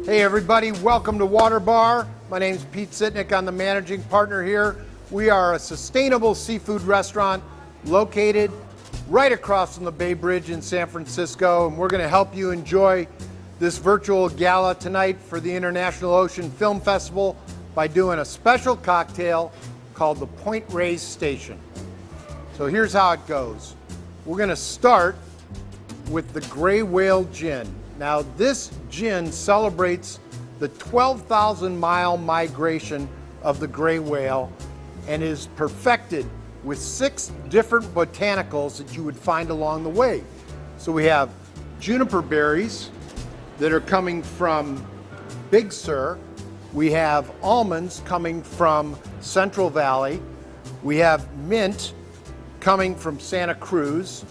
Hey everybody, welcome to Water Bar. My name's Pete Sitnick, I'm the managing partner here. We are a sustainable seafood restaurant located right across from the Bay Bridge in San Francisco, and we're going to help you enjoy this virtual gala tonight for the International Ocean Film Festival by doing a special cocktail called the Point Reyes Station. So here's how it goes. We're going to start with the Gray Whale Gin. Now this gin celebrates the 12,000-mile migration of the gray whale and is perfected with 6 different botanicals that you would find along the way. So we have juniper berries that are coming from Big Sur. We have almonds coming from Central Valley. We have mint coming from Santa Cruz.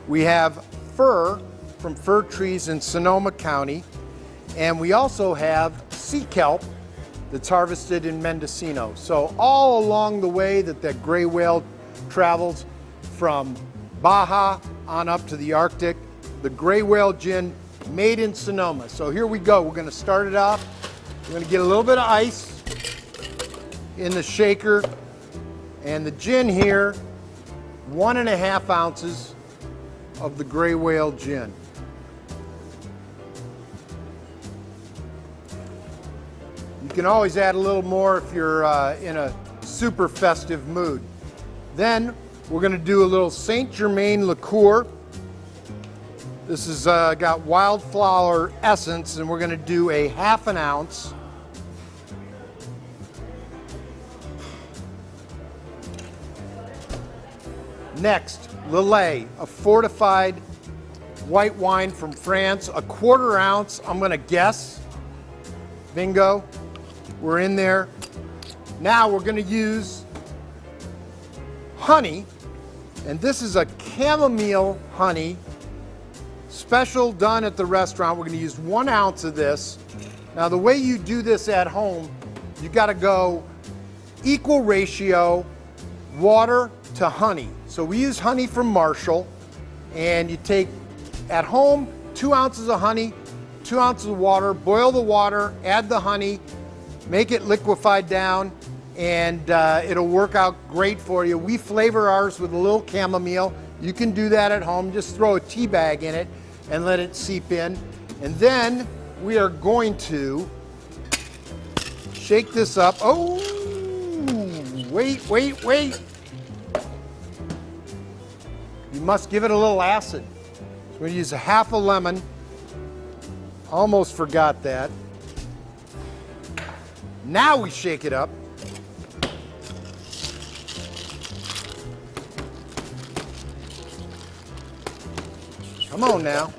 We have fir from fir trees in Sonoma County. And we also have sea kelp that's harvested in Mendocino. So all along the way that gray whale travels from Baja on up to the Arctic, the gray whale gin made in Sonoma. So here we go. We're going to start it off. We're going to get a little bit of ice in the shaker. And the gin here, 1.5 ounces of the gray whale gin. You can always add a little more if you're in a super festive mood. Then we're going to do a little Saint Germain liqueur. This has got wildflower essence, and we're going to do a 1/2 ounce. Next, Lillet, a fortified white wine from France, a 1/4 ounce, I'm going to guess. Bingo. We're in there. Now we're going to use honey, and this is a chamomile honey, special done at the restaurant. We're going to use 1 ounce of this. Now the way you do this at home, you got to go equal ratio water to honey. So we use honey from Marshall, and you take at home 2 ounces of honey, 2 ounces of water, boil the water, add the honey, make it liquefied down, and it'll work out great for you. We flavor ours with a little chamomile. You can do that at home. Just throw a tea bag in it and let it seep in. And then we are going to shake this up. Oh, wait. You must give it a little acid. So we're going to use a 1/2 lemon. Almost forgot that. Now we shake it up. Come on now.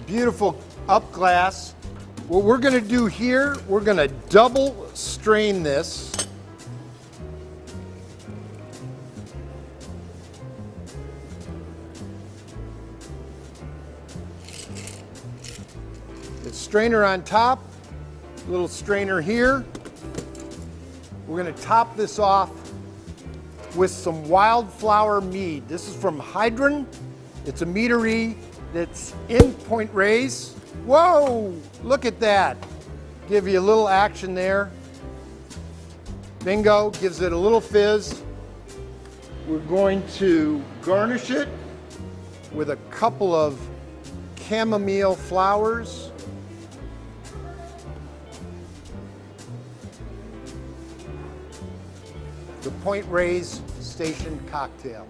Beautiful up glass. What we're going to do here, we're going to double strain this. Strainer on top, little strainer here. We're going to top this off with some wildflower mead. This is from Hydron. It's a meadery that's in Point Reyes. Whoa, look at that. Give you a little action there. Bingo, gives it a little fizz. We're going to garnish it with a couple of chamomile flowers. The Point Reyes Station cocktail.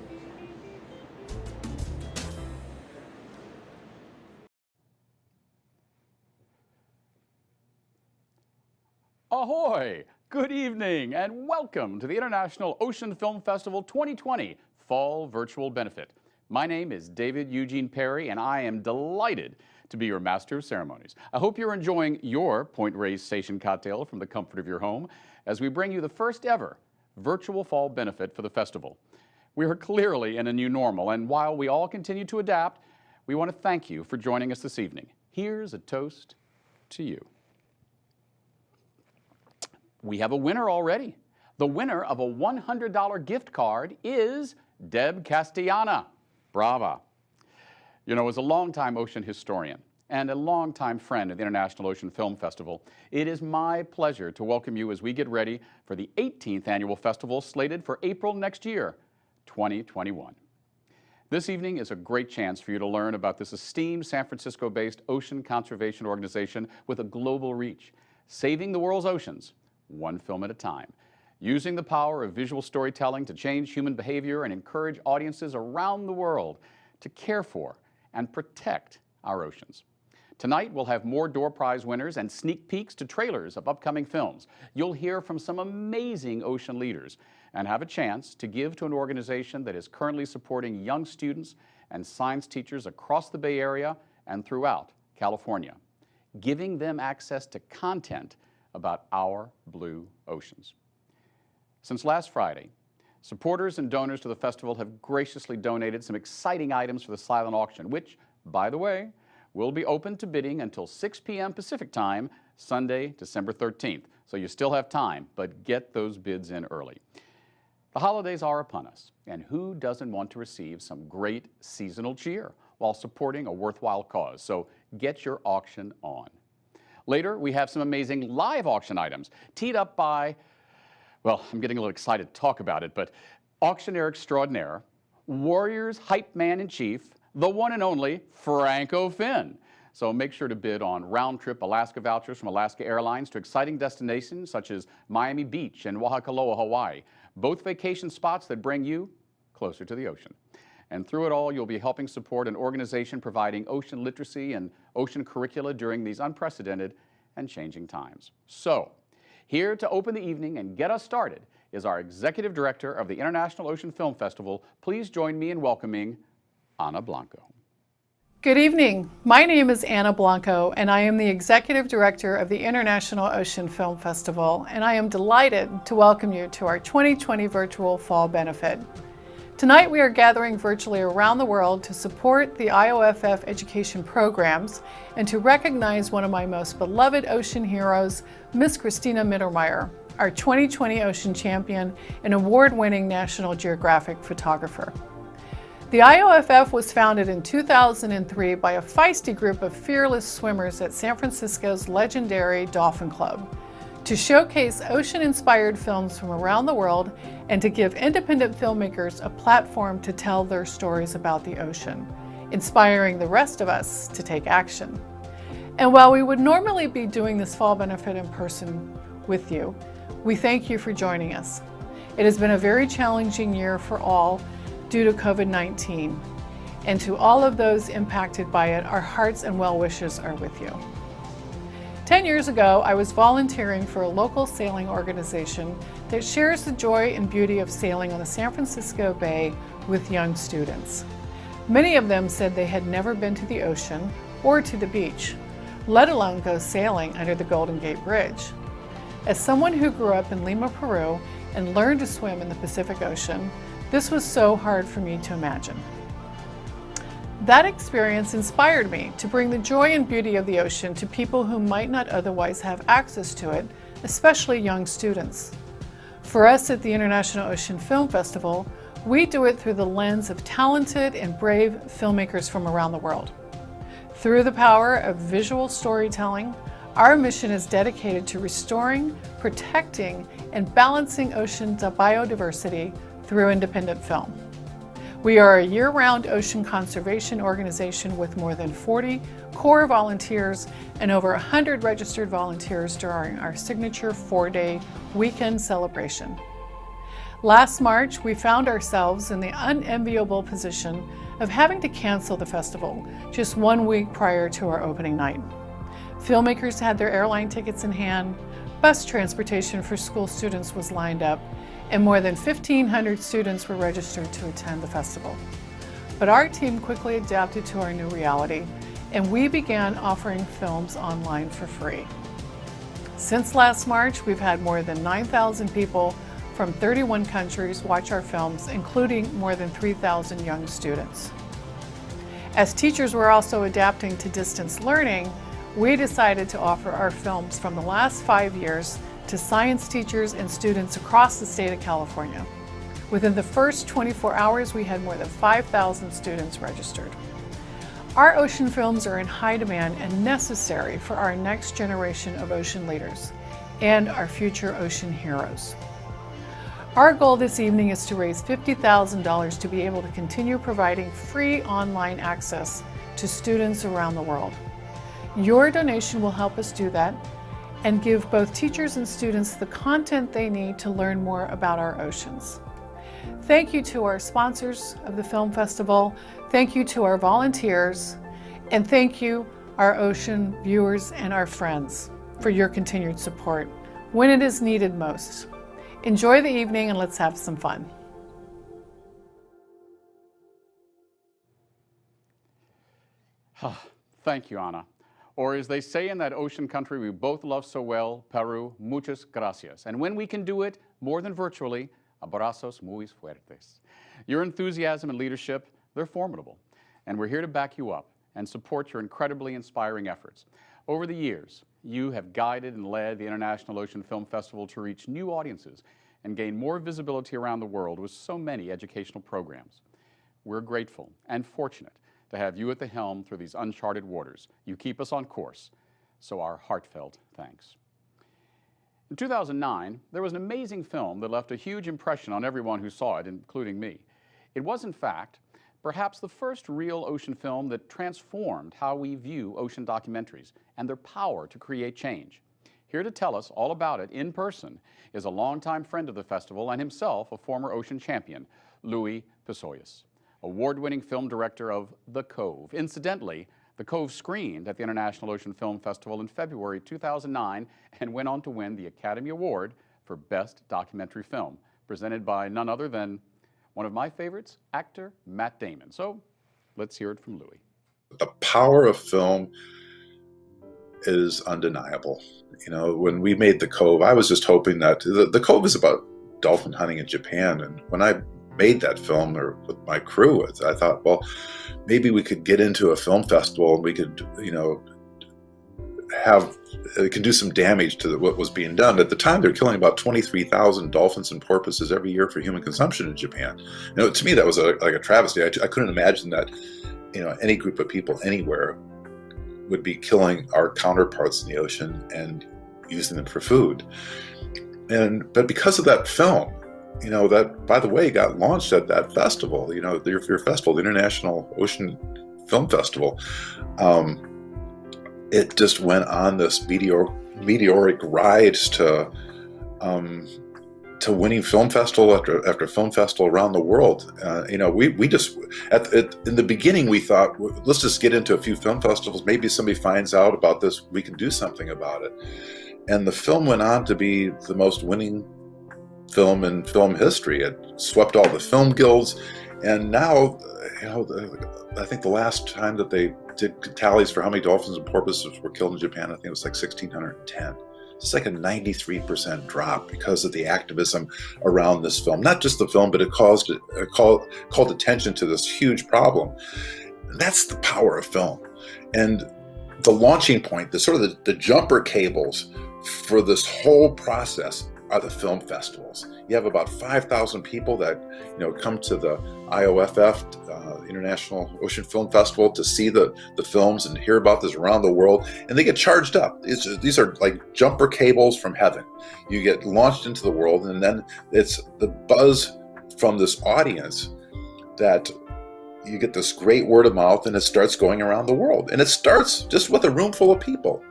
Ahoy! Good evening and welcome to the International Ocean Film Festival 2020 Fall Virtual Benefit. My name is David Eugene Perry, and I am delighted to be your Master of Ceremonies. I hope you're enjoying your Point Reyes Station cocktail from the comfort of your home as we bring you the first ever Virtual Fall Benefit for the festival. We are clearly in a new normal, and while we all continue to adapt, we want to thank you for joining us this evening. Here's a toast to you. We have a winner already. The winner of a $100 gift card is Deb Castellana. Brava. You know, as a longtime ocean historian, and a longtime friend of the International Ocean Film Festival, it is my pleasure to welcome you as we get ready for the 18th annual festival slated for April next year, 2021. This evening is a great chance for you to learn about this esteemed San Francisco-based ocean conservation organization with a global reach, saving the world's oceans, one film at a time, using the power of visual storytelling to change human behavior and encourage audiences around the world to care for and protect our oceans. Tonight, we'll have more door prize winners and sneak peeks to trailers of upcoming films. You'll hear from some amazing ocean leaders and have a chance to give to an organization that is currently supporting young students and science teachers across the Bay Area and throughout California, giving them access to content about our blue oceans. Since last Friday, supporters and donors to the festival have graciously donated some exciting items for the silent auction, which, by the way, will be open to bidding until 6 p.m. Pacific Time, Sunday, December 13th. So you still have time, but get those bids in early. The holidays are upon us, and who doesn't want to receive some great seasonal cheer while supporting a worthwhile cause? So get your auction on. Later, we have some amazing live auction items teed up by, well, I'm getting a little excited to talk about it, but auctioneer extraordinaire, Warriors hype man in chief, the one and only Franco Finn. So make sure to bid on round-trip Alaska vouchers from Alaska Airlines to exciting destinations such as Miami Beach and Waikoloa, Hawaii, both vacation spots that bring you closer to the ocean. And through it all, you'll be helping support an organization providing ocean literacy and ocean curricula during these unprecedented and changing times. So, here to open the evening and get us started is our Executive Director of the International Ocean Film Festival. Please join me in welcoming Ana Blanco. Good evening. My name is Ana Blanco, and I am the Executive Director of the International Ocean Film Festival, and I am delighted to welcome you to our 2020 Virtual Fall Benefit. Tonight we are gathering virtually around the world to support the IOFF education programs and to recognize one of my most beloved ocean heroes, Miss Cristina Mittermeier, our 2020 Ocean Champion and award-winning National Geographic photographer. The IOFF was founded in 2003 by a feisty group of fearless swimmers at San Francisco's legendary Dolphin Club to showcase ocean-inspired films from around the world and to give independent filmmakers a platform to tell their stories about the ocean, inspiring the rest of us to take action. And while we would normally be doing this fall benefit in person with you, we thank you for joining us. It has been a very challenging year for all due to COVID-19, and to all of those impacted by it, our hearts and well wishes are with you. 10 years ago, I was volunteering for a local sailing organization that shares the joy and beauty of sailing on the San Francisco Bay with young students. Many of them said they had never been to the ocean or to the beach, let alone go sailing under the Golden Gate Bridge. As someone who grew up in Lima, Peru, and learned to swim in the Pacific Ocean, this was so hard for me to imagine. That experience inspired me to bring the joy and beauty of the ocean to people who might not otherwise have access to it, especially young students. For us at the International Ocean Film Festival, we do it through the lens of talented and brave filmmakers from around the world. Through the power of visual storytelling, our mission is dedicated to restoring, protecting, and balancing ocean biodiversity through independent film. We are a year-round ocean conservation organization with more than 40 core volunteers and over 100 registered volunteers during our signature 4-day weekend celebration. Last March, we found ourselves in the unenviable position of having to cancel the festival just 1 week prior to our opening night. Filmmakers had their airline tickets in hand, bus transportation for school students was lined up, and more than 1,500 students were registered to attend the festival. But our team quickly adapted to our new reality, and we began offering films online for free. Since last March, we've had more than 9,000 people from 31 countries watch our films, including more than 3,000 young students. As teachers were also adapting to distance learning, we decided to offer our films from the last 5 years to science teachers and students across the state of California. Within the first 24 hours, we had more than 5,000 students registered. Our ocean films are in high demand and necessary for our next generation of ocean leaders and our future ocean heroes. Our goal this evening is to raise $50,000 to be able to continue providing free online access to students around the world. Your donation will help us do that and give both teachers and students the content they need to learn more about our oceans. Thank you to our sponsors of the film festival, thank you to our volunteers, and thank you, our ocean viewers and our friends, for your continued support when it is needed most. Enjoy the evening and let's have some fun. Thank you, Ana. Or as they say in that ocean country we both love so well, Peru, muchas gracias. And when we can do it, more than virtually, abrazos muy fuertes. Your enthusiasm and leadership, they're formidable. And we're here to back you up and support your incredibly inspiring efforts. Over the years, you have guided and led the International Ocean Film Festival to reach new audiences and gain more visibility around the world with so many educational programs. We're grateful and fortunate to have you at the helm through these uncharted waters. You keep us on course, so our heartfelt thanks. In 2009, there was an amazing film that left a huge impression on everyone who saw it, including me. It was, in fact, perhaps the first real ocean film that transformed how we view ocean documentaries and their power to create change. Here to tell us all about it in person is a longtime friend of the festival and himself a former ocean champion, Louis Pisoyas, award-winning film director of The Cove. Incidentally, The Cove screened at the International Ocean Film Festival in February 2009 and went on to win the Academy Award for Best Documentary Film, presented by none other than one of my favorites, actor Matt Damon. So let's hear it from Louis. The power of film is undeniable. You know, when we made The Cove, I was just hoping that the Cove is about dolphin hunting in Japan. And when I made that film with my crew, I thought, well, maybe we could get into a film festival and we could, you know, it can do some damage to what was being done. At the time, they're killing about 23,000 dolphins and porpoises every year for human consumption in Japan. You know, to me, that was like a travesty. I couldn't imagine that, you know, any group of people anywhere would be killing our counterparts in the ocean and using them for food. But because of that film, you know, that, by the way, got launched at that festival, you know, your festival, the International Ocean Film Festival, it just went on this meteoric rise to winning film festival after film festival around the world. You know, we just, in the beginning, we thought, well, let's just get into a few film festivals. Maybe somebody finds out about this, we can do something about it. And the film went on to be the most winning film in film history. It swept all the film guilds. And now, you know, I think the last time that they did tallies for how many dolphins and porpoises were killed in Japan, I think it was like 1,610. It's like a 93% drop because of the activism around this film. Not just the film, but it called attention to this huge problem. And that's the power of film. And the launching point, the jumper cables for this whole process are the film festivals. You have about 5,000 people that, you know, come to the IOFF, International Ocean Film Festival, to see the films and hear about this around the world, and they get charged up. These are like jumper cables from heaven. You get launched into the world, and then it's the buzz from this audience that you get this great word of mouth, and it starts going around the world. And it starts just with a room full of people.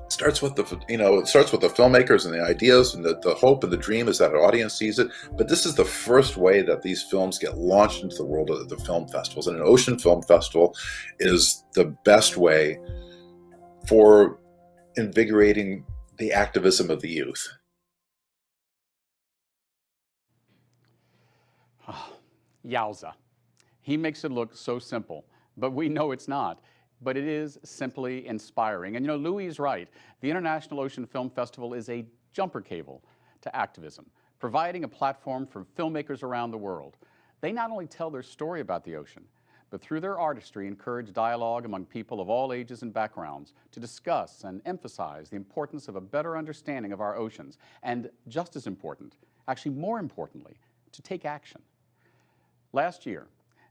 It starts with the filmmakers and the ideas, and the hope and the dream is that an audience sees it. But this is the first way that these films get launched into the world of the film festivals. And an ocean film festival is the best way for invigorating the activism of the youth. Yowza. He makes it look so simple, but we know it's not. But it is simply inspiring. And you know, Louis is right. The International Ocean Film Festival is a jumper cable to activism, providing a platform for filmmakers around the world. They not only tell their story about the ocean, but through their artistry encourage dialogue among people of all ages and backgrounds to discuss and emphasize the importance of a better understanding of our oceans, and just as important, actually more importantly, to take action. Last year,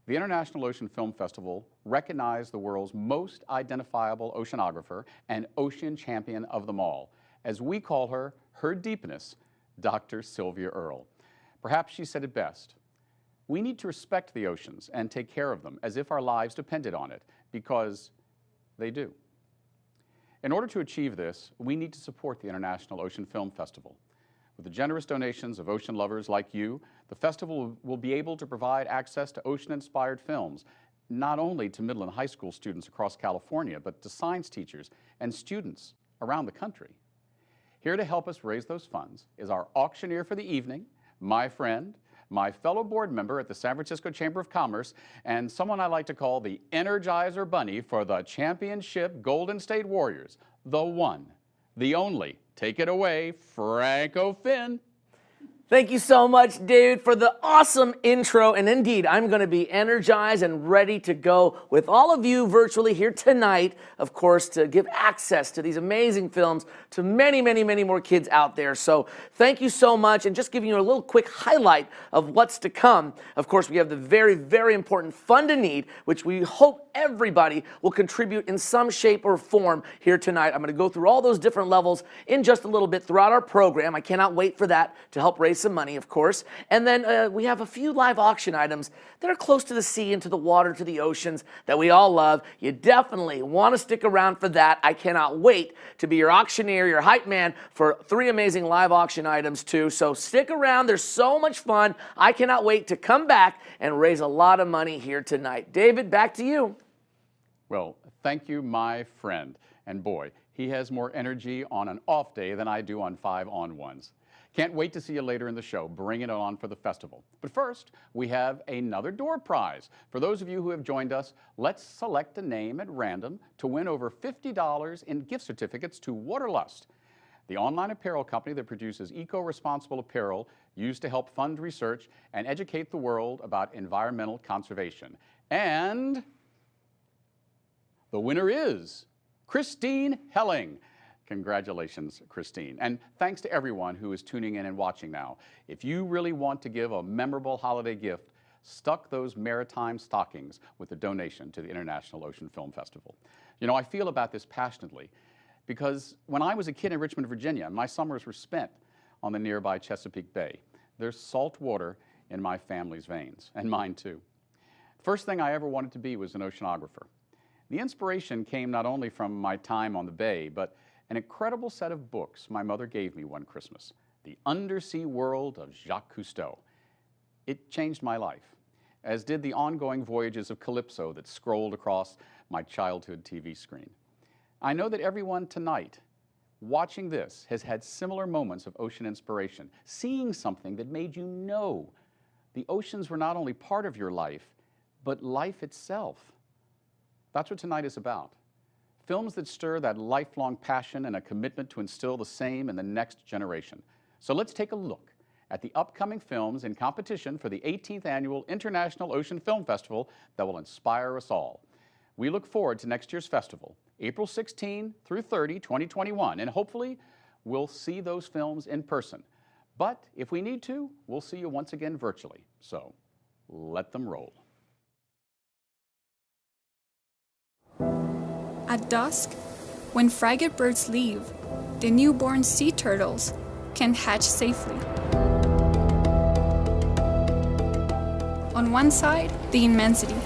The International Ocean Film Festival recognized the world's most identifiable oceanographer and ocean champion of them all, as we call her, Her Deepness, Dr. Sylvia Earle. Perhaps she said it best. We need to respect the oceans and take care of them as if our lives depended on it, because they do. In order to achieve this, we need to support the International Ocean Film Festival. With the generous donations of ocean lovers like you, the festival will be able to provide access to ocean-inspired films, not only to middle and high school students across California, but to science teachers and students around the country. Here to help us raise those funds is our auctioneer for the evening, my friend, my fellow board member at the San Francisco Chamber of Commerce, and someone I like to call the Energizer Bunny for the championship Golden State Warriors, the one, the only. Take it away, Franco Finn. Thank you so much, David, for the awesome intro. And indeed, I'm going to be energized and ready to go with all of you virtually here tonight, of course, to give access to these amazing films to many, many, many more kids out there. So thank you so much. And just giving you a little quick highlight of what's to come. Of course, we have the very, very important Fund a Need, which we hope everybody will contribute in some shape or form here tonight. I'm going to go through all those different levels in just a little bit throughout our program. I cannot wait for that to help raise some money, of course. And then we have a few live auction items that are close to the sea and to the water, to the oceans that we all love. You definitely want to stick around for that. I cannot wait to be your auctioneer, your hype man for 3 amazing live auction items too. So stick around. There's so much fun. I cannot wait to come back and raise a lot of money here tonight. David, back to you. Well, thank you, my friend. And boy, he has more energy on an off day than I do on 5 on-ones. Can't wait to see you later in the show. Bring it on for the festival. But first, we have another door prize. For those of you who have joined us, let's select a name at random to win over $50 in gift certificates to Waterlust, the online apparel company that produces eco-responsible apparel used to help fund research and educate the world about environmental conservation. And the winner is Christine Helling. Congratulations, Christine. And thanks to everyone who is tuning in and watching now. If you really want to give a memorable holiday gift, stock those maritime stockings with a donation to the International Ocean Film Festival. You know, I feel about this passionately because when I was a kid in Richmond, Virginia, my summers were spent on the nearby Chesapeake Bay. There's salt water in my family's veins, and mine too. First thing I ever wanted to be was an oceanographer. The inspiration came not only from my time on the bay, but an incredible set of books my mother gave me one Christmas, The Undersea World of Jacques Cousteau. It changed my life, as did the ongoing voyages of Calypso that scrolled across my childhood TV screen. I know that everyone tonight watching this has had similar moments of ocean inspiration, seeing something that made you know the oceans were not only part of your life, but life itself. That's what tonight is about. Films that stir that lifelong passion and a commitment to instill the same in the next generation. So let's take a look at the upcoming films in competition for the 18th Annual International Ocean Film Festival that will inspire us all. We look forward to next year's festival, April 16 through 30, 2021, and hopefully we'll see those films in person. But if we need to, we'll see you once again virtually. So let them roll. At dusk, when frigate birds leave, the newborn sea turtles can hatch safely. On one side, the immensity.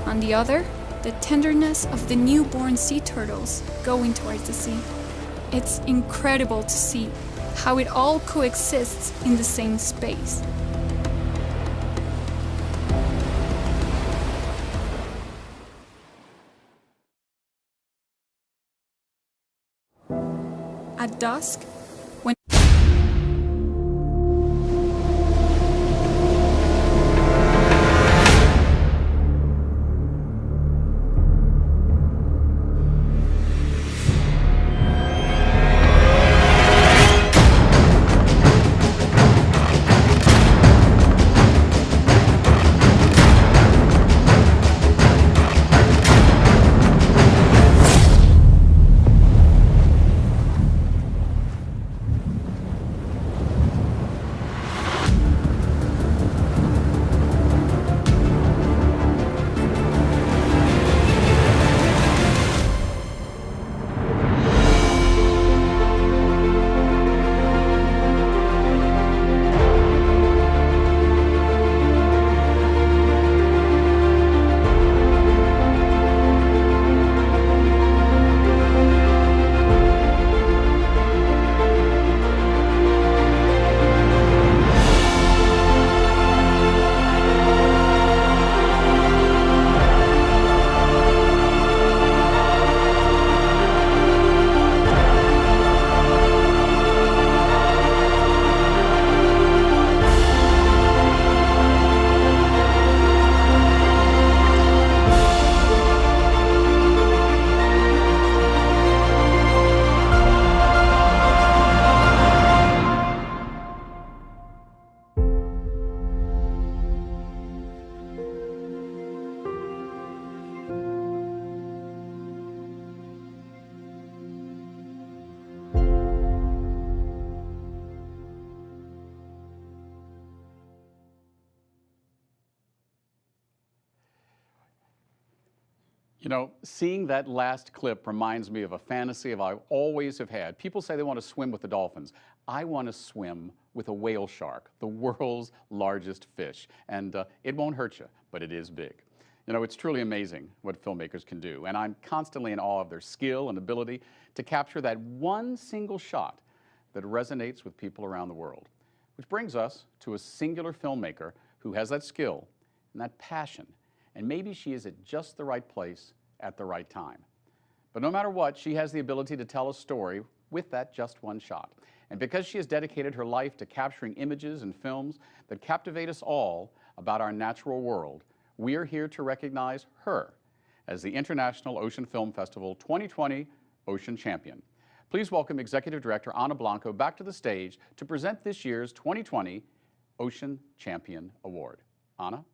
On the other, the tenderness of the newborn sea turtles going towards the sea. It's incredible to see how it all coexists in the same space. At dusk, when You know, seeing that last clip reminds me of a fantasy I always have had. People say they want to swim with the dolphins. I want to swim with a whale shark, the world's largest fish. And it won't hurt you, but it is big. You know, it's truly amazing what filmmakers can do, and I'm constantly in awe of their skill and ability to capture that one single shot that resonates with people around the world. Which brings us to a singular filmmaker who has that skill and that passion, and maybe she is at just the right place at the right time. But no matter what, she has the ability to tell a story with that just one shot. And because she has dedicated her life to capturing images and films that captivate us all about our natural world, we are here to recognize her as the International Ocean Film Festival 2020 Ocean Champion. Please welcome Executive Director Ana Blanco back to the stage to present this year's 2020 Ocean Champion Award. Ana?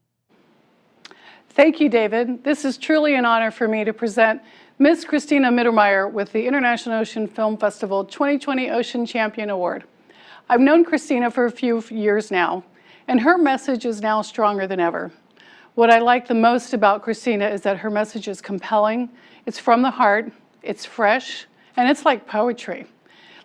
Thank you, David. This is truly an honor for me to present Ms. Cristina Mittermeier with the International Ocean Film Festival 2020 Ocean Champion Award. I've known Cristina for a few years now, and her message is now stronger than ever. What I like the most about Cristina is that her message is compelling, it's from the heart, it's fresh, and it's like poetry.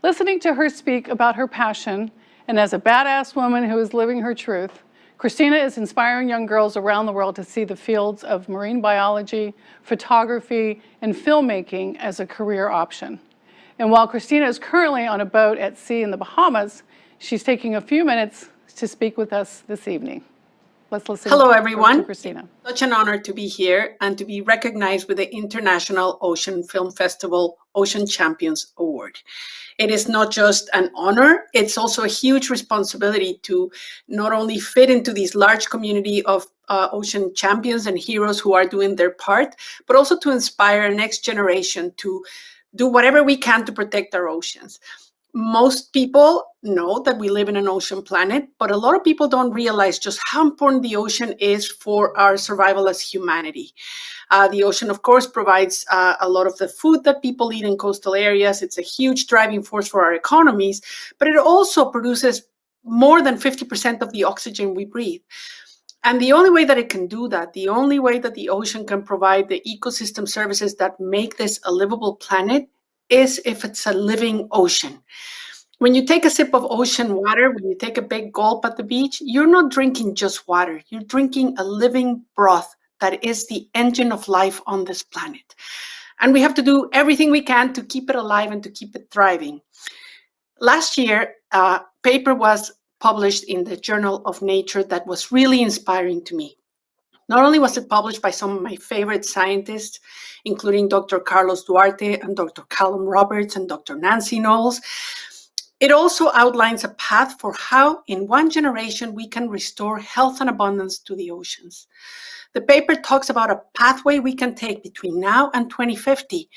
Listening to her speak about her passion, and as a badass woman who is living her truth, Cristina is inspiring young girls around the world to see the fields of marine biology, photography, and filmmaking as a career option. And while Cristina is currently on a boat at sea in the Bahamas, she's taking a few minutes to speak with us this evening. Let's listen. Hello, everyone. To Cristina. It's such an honor to be here and to be recognized with the International Ocean Film Festival Ocean Champions Award. It is not just an honor, it's also a huge responsibility to not only fit into this large community of ocean champions and heroes who are doing their part, but also to inspire a next generation to do whatever we can to protect our oceans. Most people know that we live in an ocean planet, but a lot of people don't realize just how important the ocean is for our survival as humanity. The ocean, of course, provides a lot of the food that people eat in coastal areas. It's a huge driving force for our economies, but it also produces more than 50% of the oxygen we breathe. And the only way that it can do that, the only way that the ocean can provide the ecosystem services that make this a livable planet is if it's a living ocean. When you take a sip of ocean water, when you take a big gulp at the beach, you're not drinking just water. You're drinking a living broth that is the engine of life on this planet. And we have to do everything we can to keep it alive and to keep it thriving. Last year, a paper was published in the Journal of Nature that was really inspiring to me. Not only was it published by some of my favorite scientists, including Dr. Carlos Duarte and Dr. Callum Roberts and Dr. Nancy Knowles, it also outlines a path for how in one generation we can restore health and abundance to the oceans. The paper talks about a pathway we can take between now and 2050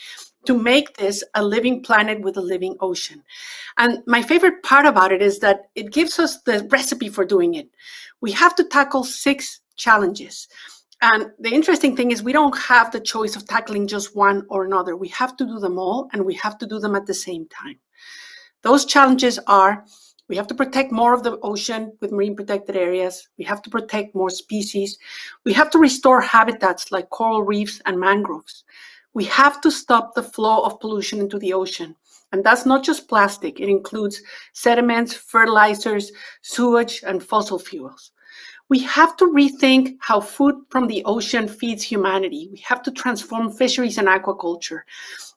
to make this a living planet with a living ocean. And my favorite part about it is that it gives us the recipe for doing it. We have to tackle 6 challenges. And the interesting thing is we don't have the choice of tackling just one or another. We have to do them all, and we have to do them at the same time. Those challenges are, we have to protect more of the ocean with marine protected areas. We have to protect more species. We have to restore habitats like coral reefs and mangroves. We have to stop the flow of pollution into the ocean. And that's not just plastic. It includes sediments, fertilizers, sewage, and fossil fuels. We have to rethink how food from the ocean feeds humanity. We have to transform fisheries and aquaculture.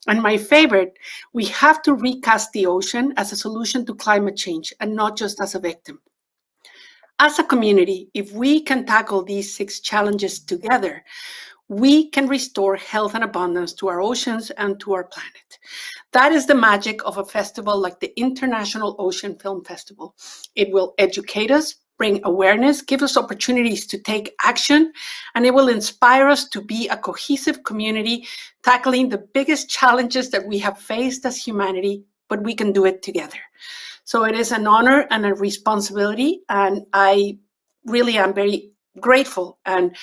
And my favorite, we have to recast the ocean as a solution to climate change and not just as a victim. As a community, if we can tackle these 6 challenges together, we can restore health and abundance to our oceans and to our planet. That is the magic of a festival like the International Ocean Film Festival. It will educate us, bring awareness, give us opportunities to take action, and it will inspire us to be a cohesive community tackling the biggest challenges that we have faced as humanity, but we can do it together. So it is an honor and a responsibility, and I really am very grateful, and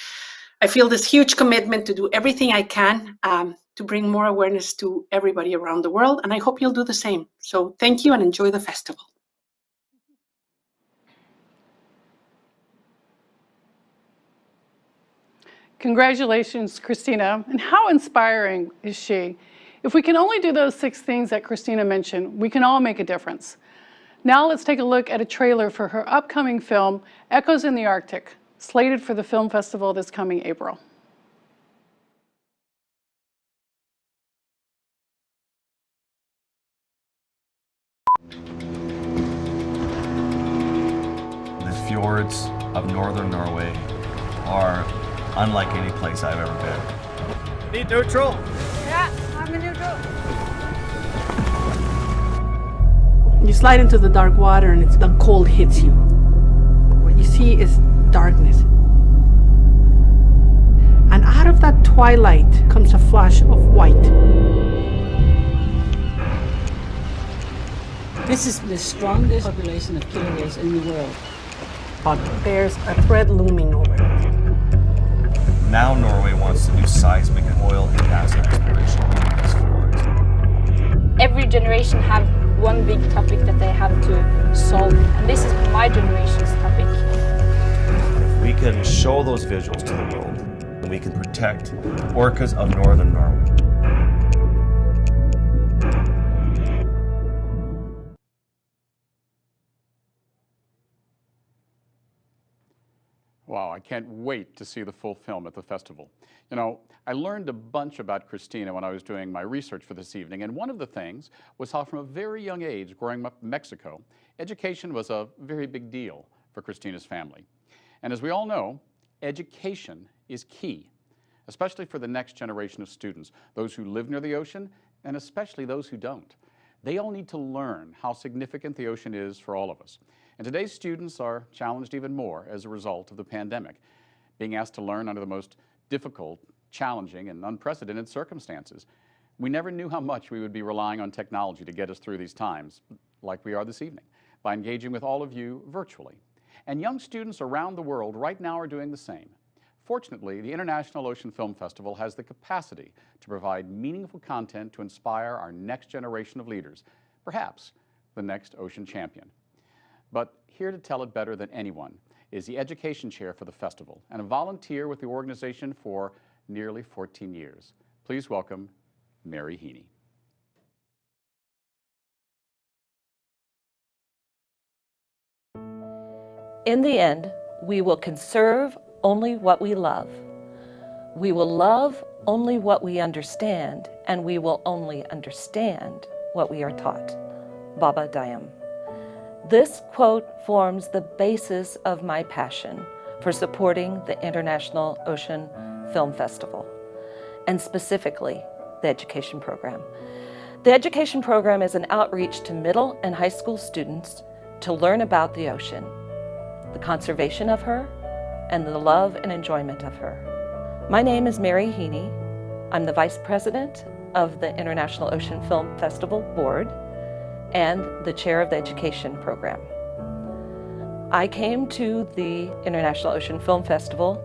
I feel this huge commitment to do everything I can to bring more awareness to everybody around the world, and I hope you'll do the same. So thank you and enjoy the festival. Congratulations, Cristina, and how inspiring is she? If we can only do those 6 things that Cristina mentioned, we can all make a difference. Now let's take a look at a trailer for her upcoming film, Echoes in the Arctic, slated for the film festival this coming April. The fjords of northern Norway are unlike any place I've ever been. Need neutral? Yeah, I'm a neutral. You slide into the dark water and the cold hits you. What you see is darkness. And out of that twilight comes a flash of white. This is the strongest population of killer whales in the world. But there's a threat looming over it. Now Norway wants to do seismic oil and gas exploration in these fjords. Every generation have one big topic that they have to solve, and this is my generation's topic. If we can show those visuals to the world, then we can protect orcas of northern Norway. Wow, I can't wait to see the full film at the festival. You know, I learned a bunch about Cristina when I was doing my research for this evening, and one of the things was how from a very young age, growing up in Mexico, education was a very big deal for Cristina's family. And as we all know, education is key, especially for the next generation of students, those who live near the ocean, and especially those who don't. They all need to learn how significant the ocean is for all of us. And today's students are challenged even more as a result of the pandemic, being asked to learn under the most difficult, challenging, and unprecedented circumstances. We never knew how much we would be relying on technology to get us through these times, like we are this evening, by engaging with all of you virtually. And young students around the world right now are doing the same. Fortunately, the International Ocean Film Festival has the capacity to provide meaningful content to inspire our next generation of leaders, perhaps the next ocean champion. But here to tell it better than anyone is the education chair for the festival and a volunteer with the organization for nearly 14 years. Please welcome Mary Heaney. In the end, we will conserve only what we love. We will love only what we understand, and we will only understand what we are taught. Baba Dayam. This quote forms the basis of my passion for supporting the International Ocean Film Festival, and specifically the education program. The education program is an outreach to middle and high school students to learn about the ocean, the conservation of her, and the love and enjoyment of her. My name is Mary Heaney. I'm the Vice President of the International Ocean Film Festival Board and the chair of the education program. I came to the International Ocean Film Festival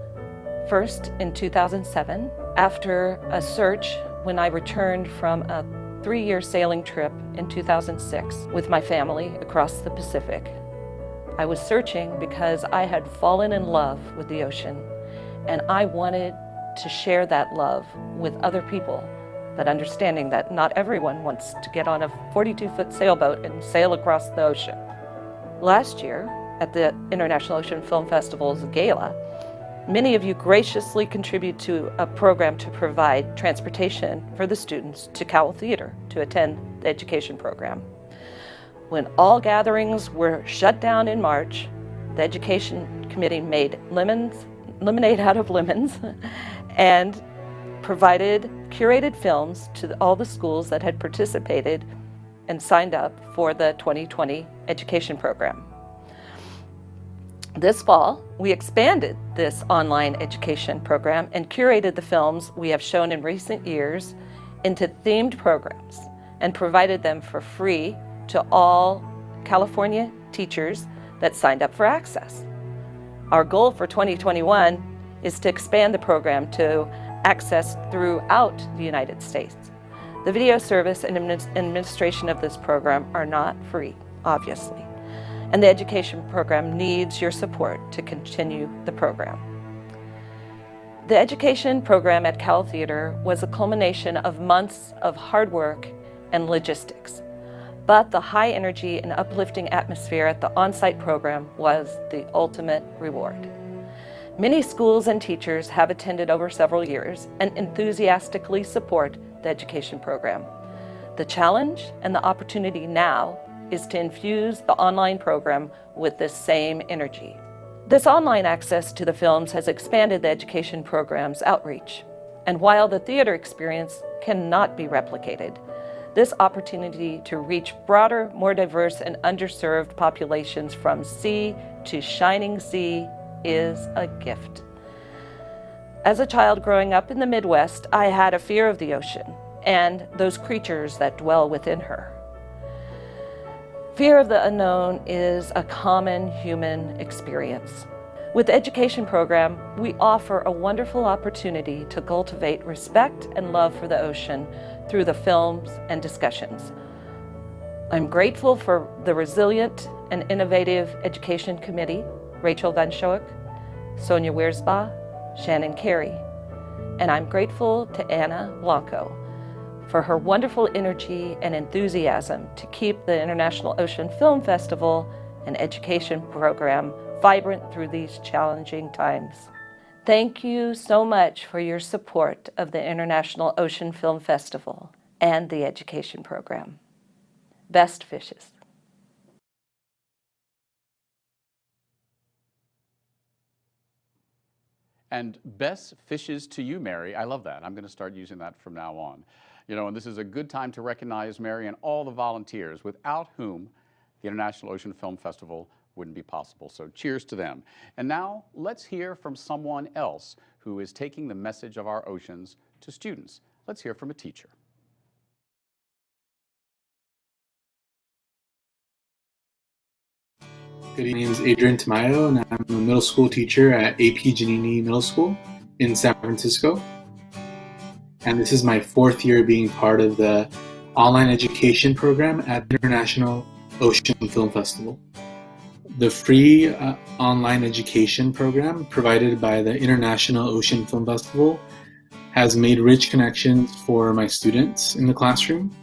first in 2007 after a search when I returned from a 3-year sailing trip in 2006 with my family across the Pacific. I was searching because I had fallen in love with the ocean, and I wanted to share that love with other people, but understanding that not everyone wants to get on a 42-foot sailboat and sail across the ocean. Last year, at the International Ocean Film Festival's Gala, many of you graciously contribute to a program to provide transportation for the students to Cowell Theater to attend the education program. When all gatherings were shut down in March, the Education Committee made lemonade out of lemons and provided curated films to all the schools that had participated and signed up for the 2020 education program. This fall, we expanded this online education program and curated the films we have shown in recent years into themed programs and provided them for free to all California teachers that signed up for access. Our goal for 2021 is to expand the program to access throughout the United States. The video service and administration of this program are not free, obviously, and the education program needs your support to continue the program. The education program at Cal Theater was a culmination of months of hard work and logistics. But the high energy and uplifting atmosphere at the on-site program was the ultimate reward. Many schools and teachers have attended over several years and enthusiastically support the education program. The challenge and the opportunity now is to infuse the online program with this same energy. This online access to the films has expanded the education program's outreach. And while the theater experience cannot be replicated, this opportunity to reach broader, more diverse, and underserved populations from sea to shining sea is a gift. As a child growing up in the Midwest, I had a fear of the ocean and those creatures that dwell within her. Fear of the unknown is a common human experience. With the education program, we offer a wonderful opportunity to cultivate respect and love for the ocean through the films and discussions. I'm grateful for the resilient and innovative Education Committee, Rachel Van Schoek, Sonia Wiersba, Shannon Carey, and I'm grateful to Ana Blanco for her wonderful energy and enthusiasm to keep the International Ocean Film Festival and education program vibrant through these challenging times. Thank you so much for your support of the International Ocean Film Festival and the education program. Best fishes. And best fishes to you, Mary. I love that. I'm going to start using that from now on. You know, and this is a good time to recognize Mary and all the volunteers without whom the International Ocean Film Festival wouldn't be possible. So cheers to them. And now let's hear from someone else who is taking the message of our oceans to students. Let's hear from a teacher. Good evening, my name is Adrian Tamayo, and I'm a middle school teacher at AP Giannini Middle School in San Francisco. And this is my 4th year being part of the online education program at the International Ocean Film Festival. The free online education program provided by the International Ocean Film Festival has made rich connections for my students in the classroom.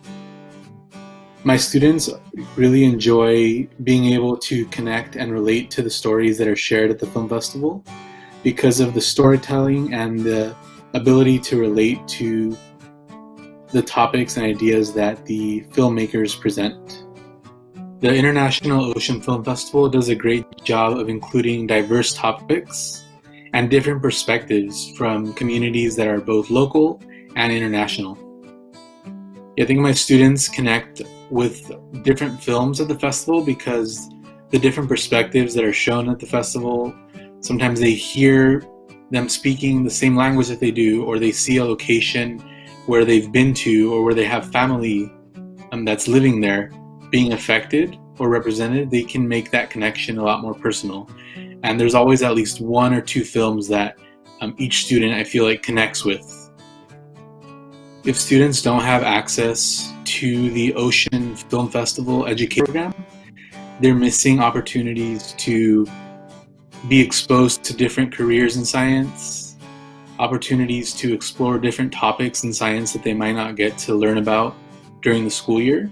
My students really enjoy being able to connect and relate to the stories that are shared at the film festival because of the storytelling and the ability to relate to the topics and ideas that the filmmakers present. The International Ocean Film Festival does a great job of including diverse topics and different perspectives from communities that are both local and international. I think my students connect with different films at the festival because the different perspectives that are shown at the festival, sometimes they hear them speaking the same language that they do, or they see a location where they've been to or where they have family that's living there being affected or represented. They can make that connection a lot more personal. And there's always at least 1 or 2 films that each student, I feel like, connects with. If students don't have access to the Ocean Film Festival education program, they're missing opportunities to be exposed to different careers in science, opportunities to explore different topics in science that they might not get to learn about during the school year,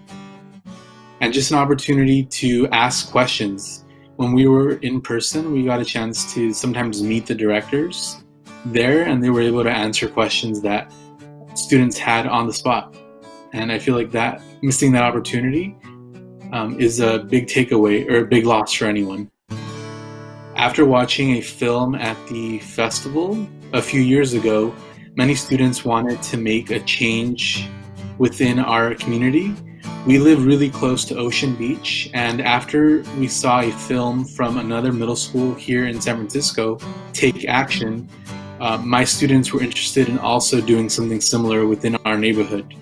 and just an opportunity to ask questions. When we were in person, we got a chance to sometimes meet the directors there, and they were able to answer questions that students had on the spot. And I feel like that missing that opportunity is a big takeaway or a big loss for anyone. After watching a film at the festival a few years ago, many students wanted to make a change within our community. We live really close to Ocean Beach, and after we saw a film from another middle school here in San Francisco take action, my students were interested in also doing something similar within our neighborhood.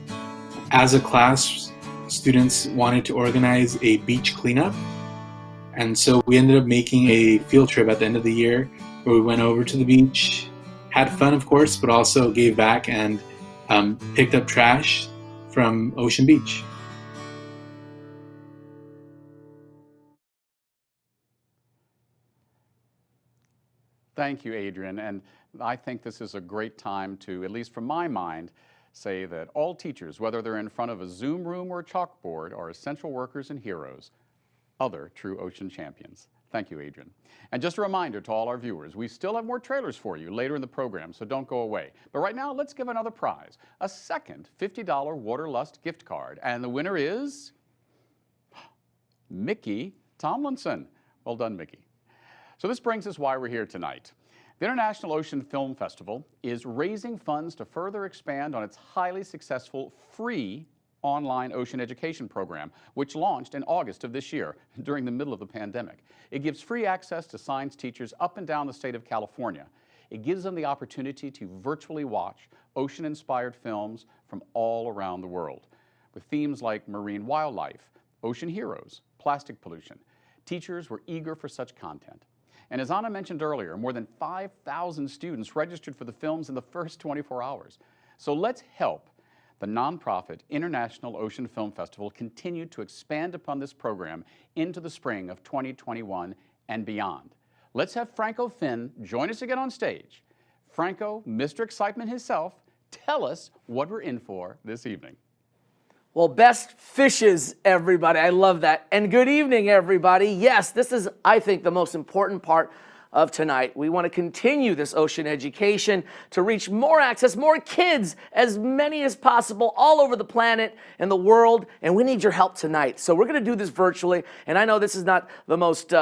As a class, students wanted to organize a beach cleanup, and so we ended up making a field trip at the end of the year where we went over to the beach, had fun of course, but also gave back and picked up trash from Ocean Beach. Thank you, Adrian. And I think this is a great time to, at least from my mind, say that all teachers, whether they're in front of a Zoom room or a chalkboard, are essential workers and heroes, other true ocean champions. Thank you, Adrian. And just a reminder to all our viewers, we still have more trailers for you later in the program, so don't go away. But right now, let's give another prize, a second $50 Waterlust gift card. And the winner is Mickey Tomlinson. Well done, Mickey. So this brings us why we're here tonight. The International Ocean Film Festival is raising funds to further expand on its highly successful free online ocean education program, which launched in August of this year during the middle of the pandemic. It gives free access to science teachers up and down the state of California. It gives them the opportunity to virtually watch ocean-inspired films from all around the world, with themes like marine wildlife, ocean heroes, plastic pollution. Teachers were eager for such content. And as Anna mentioned earlier, more than 5,000 students registered for the films in the first 24 hours. So let's help the nonprofit International Ocean Film Festival continue to expand upon this program into the spring of 2021 and beyond. Let's have Franco Finn join us again on stage. Franco, Mr. Excitement himself, tell us what we're in for this evening. Well, best fishes, everybody. I love that. And good evening, everybody. Yes, this is, I think, the most important part of tonight. We want to continue this ocean education to reach more access, more kids, as many as possible all over the planet and the world, and we need your help tonight. So we're going to do this virtually, and I know this is not the most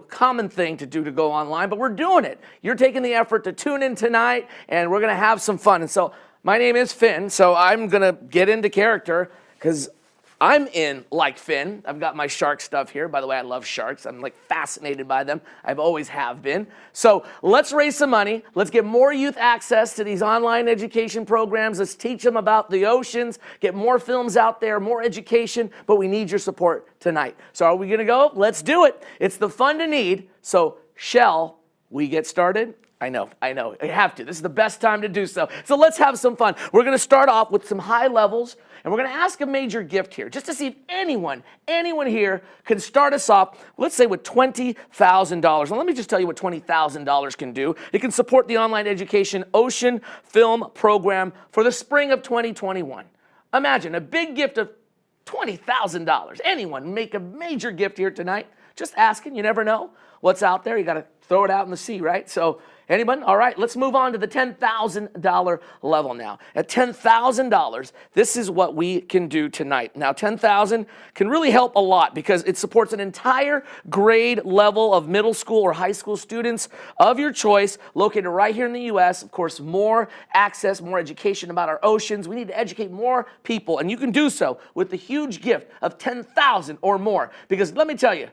common thing to do, to go online, but we're doing it. You're taking the effort to tune in tonight, and we're going to have some fun. And so my name is Finn, so I'm going to get into character because I'm in like Finn. I've got my shark stuff here. By the way, I love sharks. I'm like fascinated by them. I've always have been. So let's raise some money. Let's get more youth access to these online education programs. Let's teach them about the oceans, get more films out there, more education, but we need your support tonight. So are we gonna go? Let's do it. It's the fun to need. So shall we get started? I know, I have to. This is the best time to do so. So let's have some fun. We're going to start off with some high levels, and we're going to ask a major gift here, just to see if anyone here can start us off, let's say with $20,000. Now let me just tell you what $20,000 can do. It can support the online education ocean film program for the spring of 2021. Imagine a big gift of $20,000. Anyone make a major gift here tonight? Just asking, you never know what's out there. You got to throw it out in the sea, right? So anyone? All right, let's move on to the $10,000 level now. At $10,000, this is what we can do tonight. Now, $10,000 can really help a lot because it supports an entire grade level of middle school or high school students of your choice, located right here in the U.S. Of course, more access, more education about our oceans. We need to educate more people, and you can do so with the huge gift of $10,000 or more. Because let me tell you,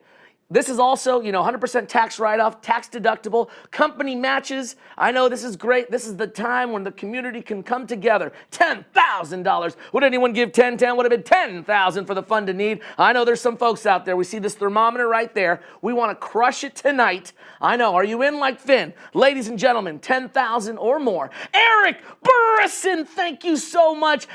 this is also, 100% tax write-off, tax deductible, company matches. I know this is great. This is the time when the community can come together. $10,000. Would anyone give 10? Would have been 10,000 for the fun to need. I know there's some folks out there. We see this thermometer right there. We want to crush it tonight. I know. Are you in like Finn? Ladies and gentlemen, 10,000 or more. Eric Burrison, thank you so much.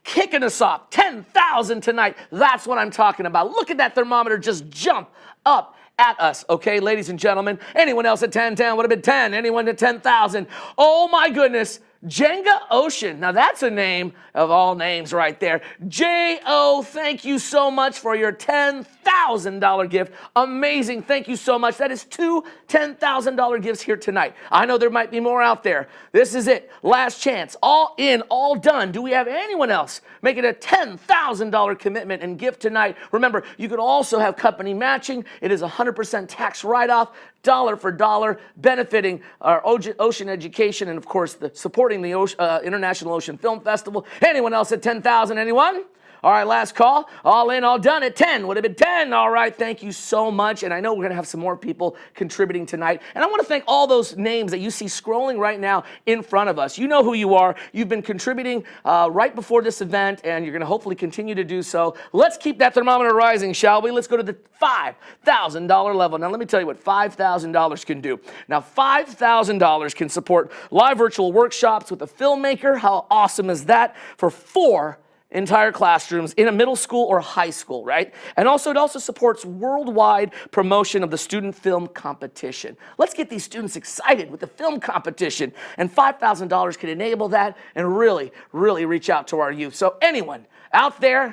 Kicking us off, 10,000 tonight. That's what I'm talking about. Look at that thermometer just jump up at us, okay, ladies and gentlemen. Anyone else at 10,000 would have been 10. Anyone at 10,000? Oh my goodness. Jenga Ocean. Now that's a name of all names right there. J-O, thank you so much for your $10,000 gift. Amazing. Thank you so much. That is two $10,000 gifts here tonight. I know there might be more out there. This is it. Last chance. All in, all done. Do we have anyone else making a $10,000 commitment and gift tonight? Remember, you could also have company matching. It is 100% tax write-off, dollar for dollar, benefiting our ocean education and, of course, supporting the International Ocean Film Festival. Anyone else at 10,000? Anyone? All right, last call. All in, all done at 10. Would have been 10. All right, thank you so much. And I know we're going to have some more people contributing tonight. And I want to thank all those names that you see scrolling right now in front of us. You know who you are. You've been contributing right before this event, and you're going to hopefully continue to do so. Let's keep that thermometer rising, shall we? Let's go to the $5,000 level. Now, let me tell you what $5,000 can do. Now, $5,000 can support live virtual workshops with a filmmaker. How awesome is that? For 4 entire classrooms in a middle school or high school, right? And also, it also supports worldwide promotion of the student film competition. Let's get these students excited with the film competition, and $5,000 can enable that and really, really reach out to our youth. So anyone out there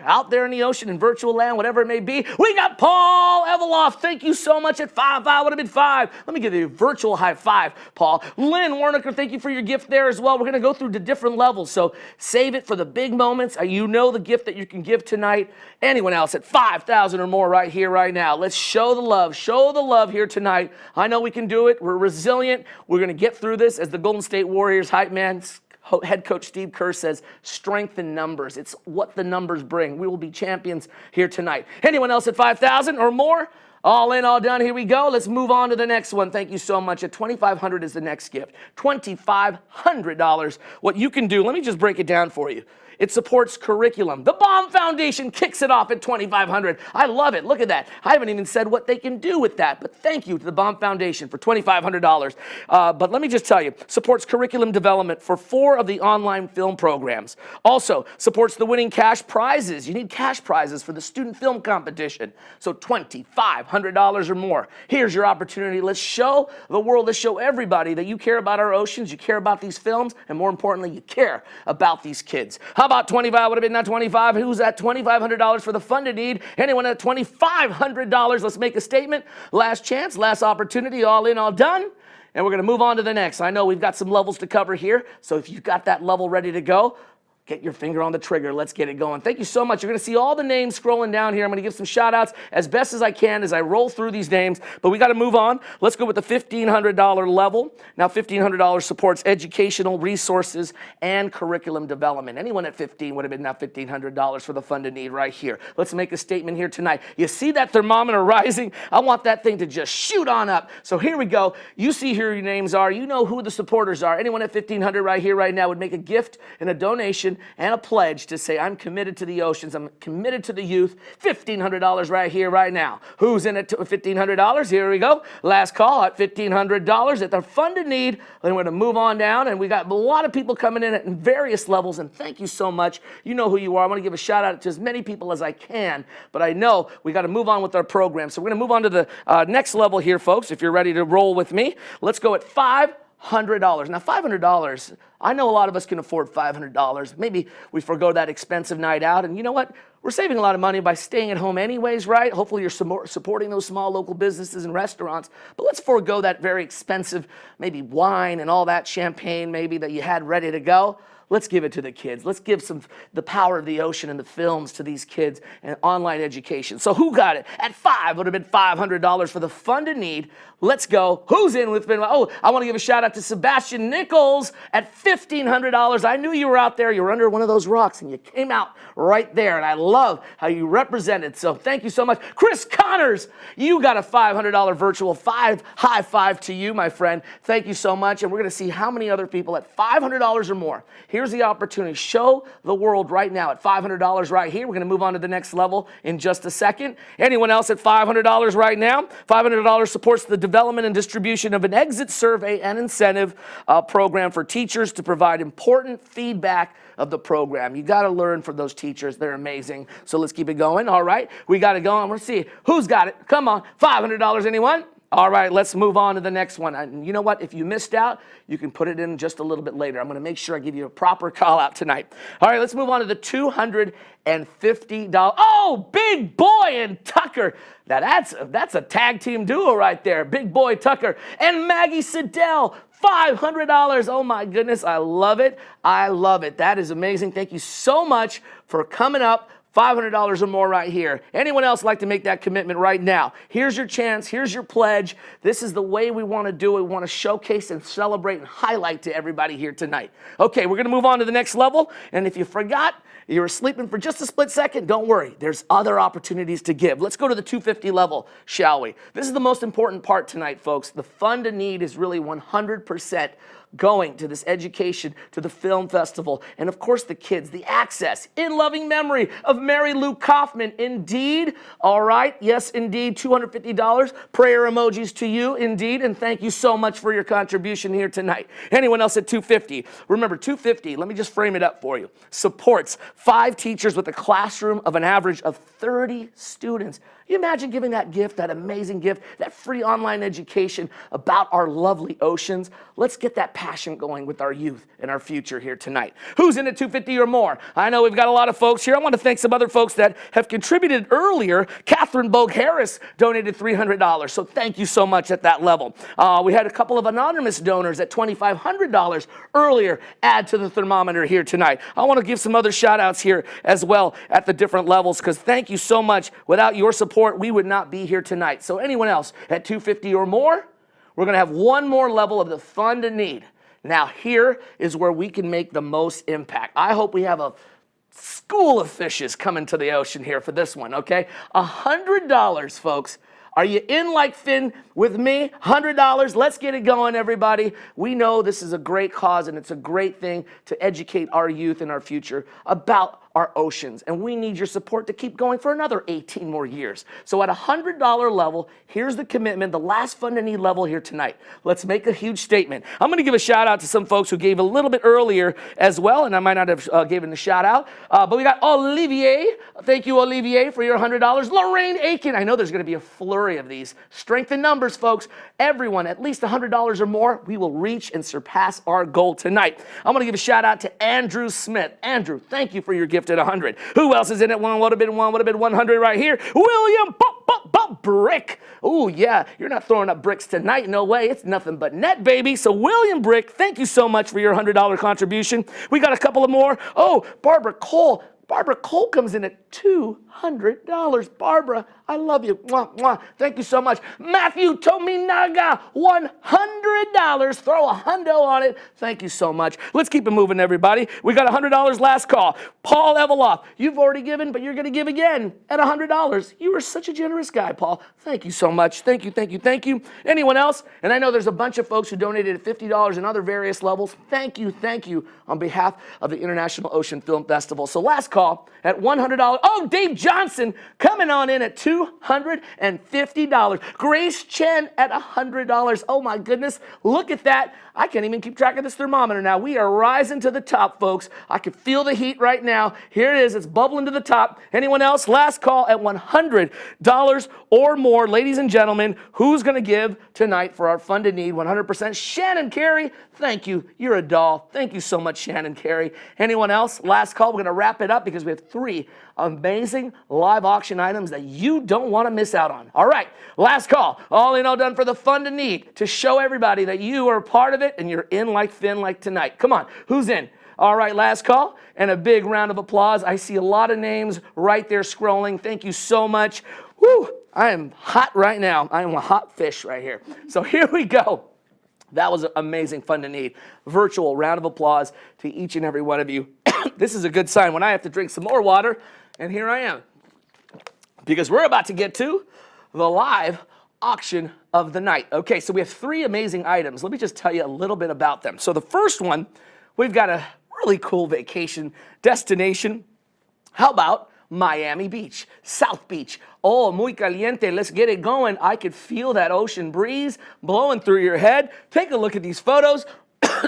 in the ocean, in virtual land, whatever it may be, we got Paul Eveloff. Thank you so much at 5 would have been 5. Let me give you a virtual high five, Paul. Lynn Wernicker, thank you for your gift there as well. We're going to go through the different levels, so save it for the big moments. You know the gift that you can give tonight. Anyone else at 5,000 or more right here, right now. Let's show the love here tonight. I know we can do it. We're resilient. We're going to get through this. As the Golden State Warriors hype man, head coach Steve Kerr says, strength in numbers. It's what the numbers bring. We will be champions here tonight. Anyone else at 5,000 or more? All in, all done. Here we go. Let's move on to the next one. Thank you so much. At $2,500 is the next gift. $2,500. What you can do, let me just break it down for you. It supports curriculum. The Baum Foundation kicks it off at $2,500. I love it. Look at that. I haven't even said what they can do with that, but thank you to the Baum Foundation for $2,500. But let me just tell you, supports curriculum development for 4 of the online film programs. Also supports the winning cash prizes. You need cash prizes for the student film competition. So $2,500 or more. Here's your opportunity. Let's show the world, let's show everybody that you care about our oceans, you care about these films, and more importantly, you care about these kids. How about 25 would have been not 25? Who's at $2,500 for the funded need? Anyone at $2,500? Let's make a statement. Last chance, last opportunity, all in, all done. And we're going to move on to the next. I know we've got some levels to cover here, so if you've got that level ready to go, get your finger on the trigger. Let's get it going. Thank you so much. You're going to see all the names scrolling down here. I'm going to give some shout outs as best as I can as I roll through these names, but we got to move on. Let's go with the $1,500 level. Now, $1,500 supports educational resources and curriculum development. Anyone at 15 would have been now $1,500 for the funded need right here. Let's make a statement here tonight. You see that thermometer rising? I want that thing to just shoot on up. So here we go. You see here your names are. You know who the supporters are. Anyone at 1,500 right here, right now would make a gift and a donation and a pledge to say, I'm committed to the oceans, I'm committed to the youth. $1,500 right here, right now. Who's in it to $1,500? Here we go. Last call at $1,500 at the funded need. Then we're going to move on down, and we got a lot of people coming in at various levels, and thank you so much. You know who you are. I want to give a shout out to as many people as I can, but I know we got to move on with our program. So we're going to move on to the next level here, folks, if you're ready to roll with me. Let's go at $500. Now, $500, I know a lot of us can afford $500. Maybe we forgo that expensive night out, and you know what? We're saving a lot of money by staying at home anyways, right? Hopefully you're supporting those small local businesses and restaurants, but let's forego that very expensive, maybe wine and all that champagne maybe that you had ready to go. Let's give it to the kids. Let's give the power of the ocean and the films to these kids and online education. So who got it? At 5 would have been $500 for the funded need. Let's go. Who's in with me? Oh, I want to give a shout out to Sebastian Nichols at $1,500. I knew you were out there. You were under one of those rocks and you came out right there. And I love how you represented. So thank you so much. Chris Connors, you got a $500 virtual high five to you, my friend. Thank you so much. And we're going to see how many other people at $500 or more. Here's the opportunity. Show the world right now at $500 right here. We're going to move on to the next level in just a second. Anyone else at $500 right now? $500 supports the development and distribution of an exit survey and incentive program for teachers to provide important feedback of the program. You got to learn from those teachers. They're amazing. So let's keep it going. All right. We got to go on. Let's see who's got it. Come on. $500. Anyone? All right, let's move on to the next one. And you know what? If you missed out, you can put it in just a little bit later. I'm going to make sure I give you a proper call out tonight. All right, let's move on to the $250. Oh, Big Boy and Tucker. Now that's a tag team duo right there. Big Boy Tucker and Maggie Siddell. $500. Oh my goodness, I love it. I love it. That is amazing. Thank you so much for coming up. $500 or more right here. Anyone else like to make that commitment right now? Here's your chance. Here's your pledge. This is the way we want to do it. We want to showcase and celebrate and highlight to everybody here tonight. Okay, we're going to move on to the next level. And if you forgot, you were sleeping for just a split second, don't worry. There's other opportunities to give. Let's go to the $250 level, shall we? This is the most important part tonight, folks. The fund to need is really 100% going to this education, to the film festival, and of course the kids, the access, in loving memory of Mary Lou Kaufman. Indeed. All right. Yes, indeed. $250. Prayer emojis to you. Indeed. And thank you so much for your contribution here tonight. Anyone else at $250? Remember, $250, let me just frame it up for you, supports 5 teachers with a classroom of an average of 30 students. You imagine giving that gift, that amazing gift, that free online education about our lovely oceans? Let's get that passion going with our youth and our future here tonight. Who's in at $250 or more? I know we've got a lot of folks here. I want to thank some other folks that have contributed earlier. Catherine Bogue Harris donated $300, so thank you so much at that level. We had a couple of anonymous donors at $2,500 earlier. Add to the thermometer here tonight. I want to give some other shout outs here as well at the different levels, because thank you so much. Without your support, we would not be here tonight. So anyone else at $250 or more, we're going to have one more level of the fund and need. Now here is where we can make the most impact. I hope we have a school of fishes coming to the ocean here for this one, okay? $100, folks. Are you in like Finn with me? $100. Let's get it going, everybody. We know this is a great cause, and it's a great thing to educate our youth and our future about our oceans, and we need your support to keep going for another 18 more years. So at $100 level, here's the commitment, the last fund and need level here tonight. Let's make a huge statement. I'm going to give a shout out to some folks who gave a little bit earlier as well, and I might not have given a shout out, but we got Olivier. Thank you, Olivier, for your $100. Lorraine Aiken. I know there's going to be a flurry of these. Strength in numbers, folks. Everyone, at least $100 or more, we will reach and surpass our goal tonight. I'm going to give a shout out to Andrew Smith. Andrew, thank you for your gift at 100. Who else is in it? One would have been 100 right here. William Brick. Oh yeah, you're not throwing up bricks tonight. No way. It's nothing but net, baby. So William Brick, thank you so much for your $100 contribution. We got a couple of more. Oh, Barbara Cole. Barbara Cole comes in at $200. Barbara, I love you. Mwah, mwah. Thank you so much. Matthew Tominaga, $100. Throw a hundo on it. Thank you so much. Let's keep it moving, everybody. We got $100 last call. Paul Eveloff, you've already given, but you're going to give again at $100. You are such a generous guy, Paul. Thank you so much. Thank you, thank you, thank you. Anyone else? And I know there's a bunch of folks who donated at $50 and other various levels. Thank you on behalf of the International Ocean Film Festival. So last call at $100. Oh, Dave Johnson coming on in at $250. Grace Chen at $100. Oh my goodness, look at that. I can't even keep track of this thermometer now. We are rising to the top, folks. I can feel the heat right now. Here it is. It's bubbling to the top. Anyone else? Last call at $100 or more. Ladies and gentlemen, who's going to give tonight for our funded need? 100%. Shannon Carey, thank you. You're a doll. Thank you so much, Shannon Carey. Anyone else? Last call. We're going to wrap it up because we have 3 amazing live auction items that you don't want to miss out on. All right, last call. All in all done for the fund and need to show everybody that you are part of it and you're in like Finn like tonight. Come on, who's in? All right, last call and a big round of applause. I see a lot of names right there scrolling. Thank you so much. Woo, I am hot right now. I am a hot fish right here. So here we go. That was amazing fun to need. Virtual round of applause to each and every one of you. This is a good sign when I have to drink some more water, and here I am. Because we're about to get to the live auction of the night. Okay, so we have 3 amazing items. Let me just tell you a little bit about them. So the first one, we've got a really cool vacation destination. How about Miami Beach, South Beach? Oh, muy caliente. Let's get it going. I could feel that ocean breeze blowing through your head. Take a look at these photos.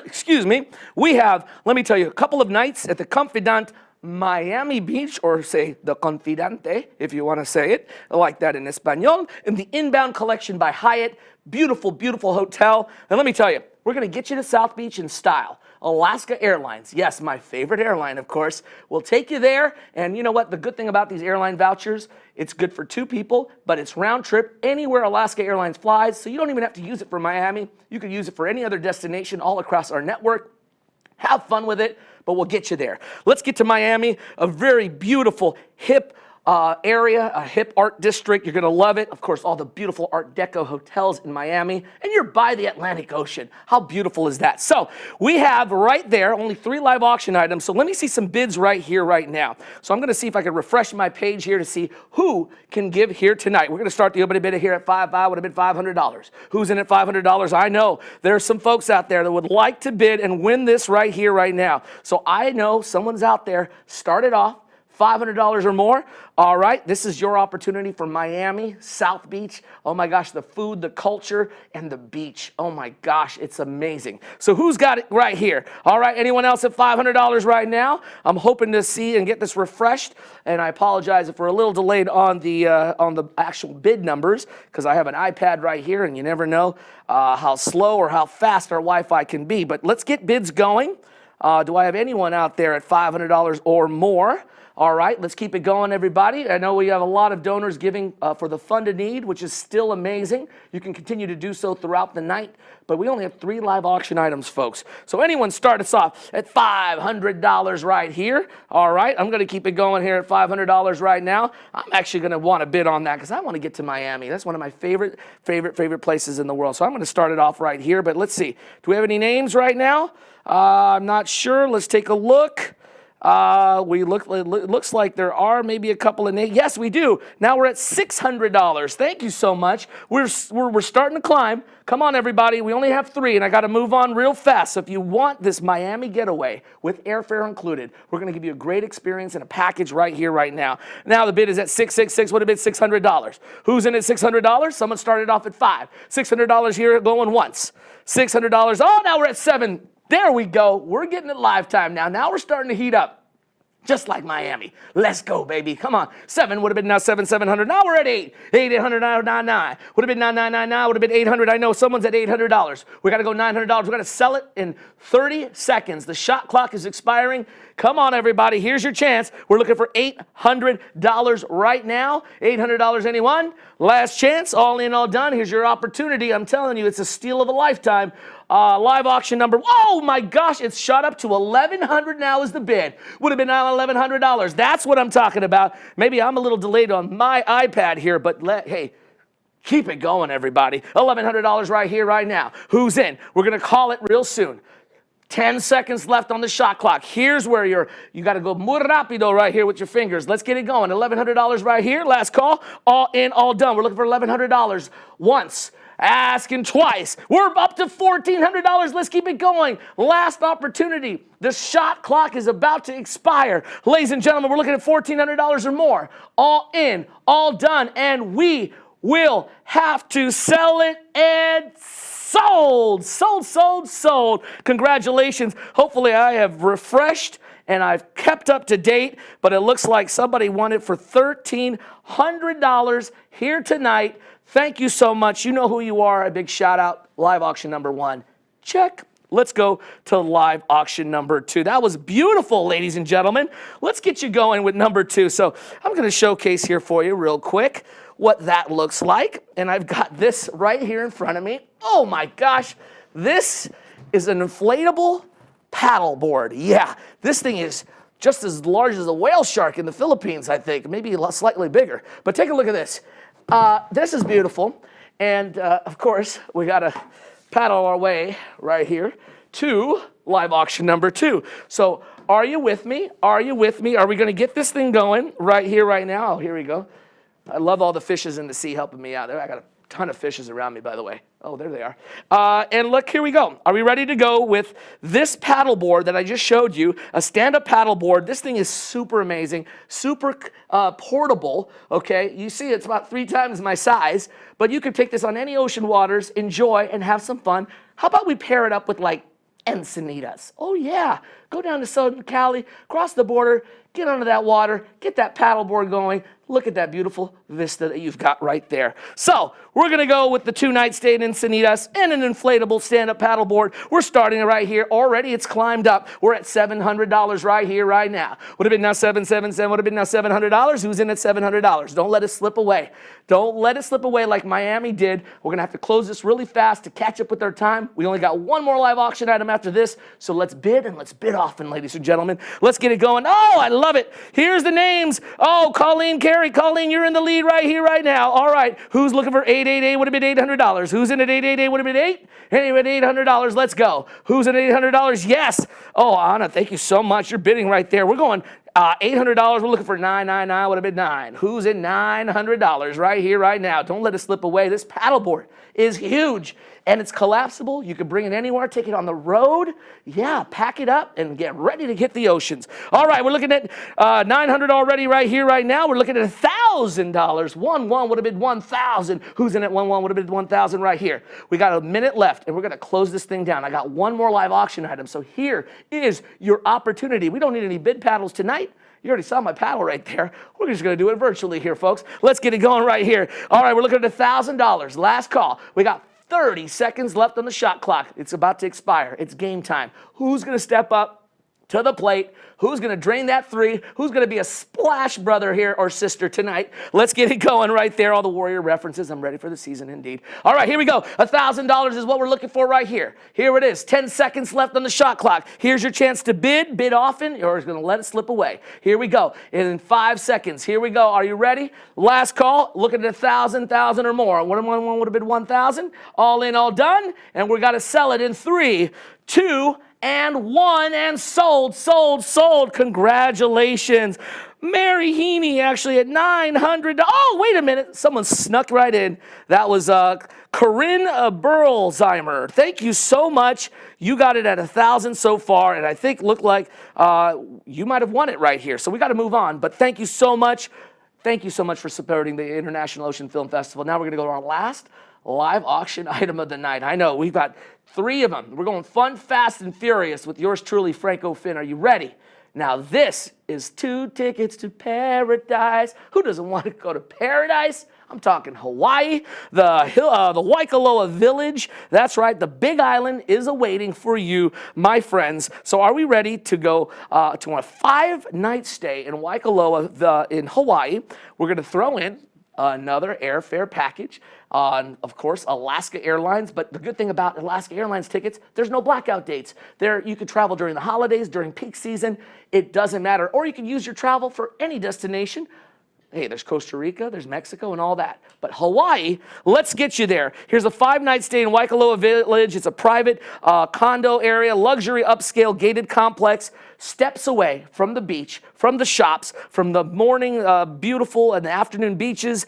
Excuse me. We have, let me tell you, a couple of nights at the Confidante Miami Beach, or say the Confidante, if you want to say it like that in Espanol, in the Inbound Collection by Hyatt. Beautiful, beautiful hotel. And let me tell you, we're going to get you to South Beach in style. Alaska Airlines, yes, my favorite airline, of course, will take you there. And you know what? The good thing about these airline vouchers, it's good for 2 people, but it's round trip anywhere Alaska Airlines flies, so you don't even have to use it for Miami. You could use it for any other destination all across our network. Have fun with it, but we'll get you there. Let's get to Miami, a very beautiful, hip, area, a hip art district. You're going to love it. Of course, all the beautiful Art Deco hotels in Miami, and you're by the Atlantic Ocean. How beautiful is that? So we have right there only 3 live auction items. So let me see some bids right here, right now. So I'm going to see if I can refresh my page here to see who can give here tonight. We're going to start the opening bid here at $5.5. Would have been $500. Who's in at $500? I know there's some folks out there that would like to bid and win this right here, right now. So I know someone's out there. Start it off. $500 or more. All right, this is your opportunity for Miami, South Beach. Oh my gosh, the food, the culture, and the beach. Oh my gosh, it's amazing. So who's got it right here? All right, anyone else at $500 right now? I'm hoping to see and get this refreshed, and I apologize if we're a little delayed on the actual bid numbers, because I have an iPad right here, and you never know how slow or how fast our Wi-Fi can be. But let's get bids going. Do I have anyone out there at $500 or more? All right, let's keep it going, everybody. I know we have a lot of donors giving for the Fund a Need, which is still amazing. You can continue to do so throughout the night, but we only have 3 live auction items, folks. So anyone start us off at $500 right here. All right, I'm going to keep it going here at $500 right now. I'm actually going to want to bid on that because I want to get to Miami. That's one of my favorite places in the world. So I'm going to start it off right here, but let's see. Do we have any names right now? I'm not sure. Let's take a look. It looks like there are maybe a couple of names. Yes, we do. Now we're at $600. Thank you so much. We're starting to climb. Come on, everybody. We only have 3, and I got to move on real fast. So if you want this Miami getaway with airfare included, we're going to give you a great experience and a package right here, right now. Now the bid is at $666. Would have been $600. Who's in at $600? Someone started off at $5. $600 here going once. $600. Oh, now we're at $7. There we go. We're getting it live time now. Now we're starting to heat up. Just like Miami. Let's go, baby. Come on. 7 would have been now 700. Now we're at 8. 800, 999. Would have been 999. Would have been 800. I know someone's at $800. We got to go $900. We're going to sell it in 30 seconds. The shot clock is expiring. Come on, everybody. Here's your chance. We're looking for $800 right now. $800, anyone? Last chance. All in, all done. Here's your opportunity. I'm telling you, it's a steal of a lifetime. Live auction number. Oh my gosh, it's shot up to $1,100 now is the bid. Would have been now $1,100. That's what I'm talking about. Maybe I'm a little delayed on my iPad here, but hey, keep it going, everybody. $1,100 right here, right now. Who's in? We're going to call it real soon. 10 seconds left on the shot clock. Here's where you got to go muy rápido right here with your fingers. Let's get it going. $1,100 right here. Last call. All in, all done. We're looking for $1,100 once. Asking twice. We're up to $1,400. Let's keep it going. Last opportunity. The shot clock is about to expire. Ladies and gentlemen, we're looking at $1,400 or more. All in, all done, and we will have to sell it and sold. Sold. Congratulations. Hopefully I have refreshed and I've kept up to date, but it looks like somebody won it for $1,300 here tonight. Thank you so much. You know who you are. A big shout out. Live auction number 1. Check. Let's go to live auction number 2. That was beautiful, ladies and gentlemen. Let's get you going with number 2. So I'm going to showcase here for you real quick what that looks like. And I've got this right here in front of me. Oh my gosh. This is an inflatable paddle board. Yeah, this thing is just as large as a whale shark in the Philippines, I think. Maybe slightly bigger. But take a look at this. This is beautiful, and of course, we got to paddle our way right here to live auction number 2. So are you with me? Are you with me? Are we going to get this thing going right here, right now? Oh, here we go. I love all the fishes in the sea helping me out there. I got a ton of fishes around me, by the way. Oh, there they are. And look, here we go. Are we ready to go with this paddle board that I just showed you? A stand-up paddle board. This thing is super amazing, super portable, okay? You see it's about 3 times my size, but you could take this on any ocean waters, enjoy, and have some fun. How about we pair it up with, like, Encinitas? Oh, yeah. Go down to Southern Cali, cross the border, get onto that water, get that paddle board going. Look at that beautiful vista that you've got right there. So we're going to go with the 2-night stay in Encinitas and an inflatable stand-up paddleboard. We're starting it right here. Already it's climbed up. We're at $700 right here, right now. Would have been now $777. Would have been now $700. Who's in at $700? Don't let it slip away. Don't let it slip away like Miami did. We're going to have to close this really fast to catch up with our time. We only got one more live auction item after this, so let's bid and let's bid often, ladies and gentlemen. Let's get it going. Oh, I love it. Here's the names. Oh, Colleen, Carrie. Colleen, you're in the lead right here, right now. All right. Who's looking for 888? Would have been $800. Who's in at 888? Would have been 8? Anyway, $800. Let's go. Who's in $800? Yes. Oh, Anna, thank you so much. You're bidding right there. We're going $800. We're looking for 999. Would have been 9. Who's in $900 right here, right now? Don't let it slip away. This paddleboard is huge. And it's collapsible. You can bring it anywhere, take it on the road. Yeah, pack it up and get ready to hit the oceans. All right, we're looking at $900 already right here, right now. We're looking at $1,000. 1 would have been 1,000. Who's in at 1 would have been 1,000 right here. We got a minute left, and we're going to close this thing down. I got one more live auction item, so here is your opportunity. We don't need any bid paddles tonight. You already saw my paddle right there. We're just going to do it virtually here, folks. Let's get it going right here. All right, we're looking at $1,000. Last call. We got 30 seconds left on the shot clock. It's about to expire. It's game time. Who's going to step up to the plate? Who's going to drain that 3? Who's going to be a splash brother here or sister tonight? Let's get it going right there. All the Warrior references. I'm ready for the season indeed. All right, here we go. $1,000 is what we're looking for right here. Here it is. 10 seconds left on the shot clock. Here's your chance to bid. Bid often, or is going to let it slip away. Here we go. In 5 seconds. Here we go. Are you ready? Last call. Looking at 1,000 or more. One would have been 1,000. All in, all done. And we got to sell it in 3, 2, and 1, and sold. Congratulations. Mary Heaney actually at $900. Oh, wait a minute. Someone snuck right in. That was Corinne Berlzheimer. Thank you so much. You got it at 1,000 so far, and I think looked like you might have won it right here. So we got to move on, but thank you so much. Thank you so much for supporting the International Ocean Film Festival. Now we're going to go to our last live auction item of the night. I know, we've got 3 of them. We're going fun, fast, and furious with yours truly, Franco Finn. Are you ready? Now this is 2 tickets to paradise. Who doesn't want to go to paradise? I'm talking Hawaii, the Waikoloa Village. That's right, the Big Island is awaiting for you, my friends. So are we ready to go to a 5-night stay in Waikoloa in Hawaii? We're going to throw in another airfare package on, of course, Alaska Airlines. But the good thing about Alaska Airlines tickets, there's no blackout dates. There, you could travel during the holidays, during peak season. It doesn't matter. Or you can use your travel for any destination. Hey, there's Costa Rica, there's Mexico, and all that. But Hawaii, let's get you there. Here's a 5-night stay in Waikoloa Village. It's a private condo area, luxury upscale gated complex, steps away from the beach, from the shops, from the morning beautiful and the afternoon beaches.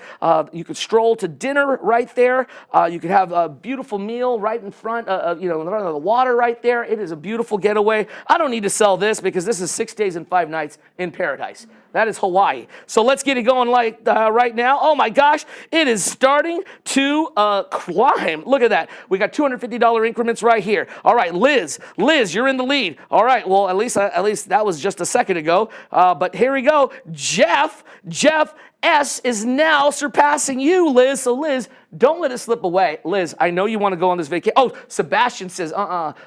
You could stroll to dinner right there. You could have a beautiful meal right in front, in front of the water right there. It is a beautiful getaway. I don't need to sell this because this is 6 days and 5 nights in paradise. That is Hawaii. So let's get it going right now. Oh my gosh, it is starting to climb. Look at that. We got $250 increments right here. All right, Liz, you're in the lead. All right, well, at least that was just a second ago. But here we go. Jeff S is now surpassing you, Liz. So Liz, don't let it slip away. Liz, I know you want to go on this vacation. Oh, Sebastian says,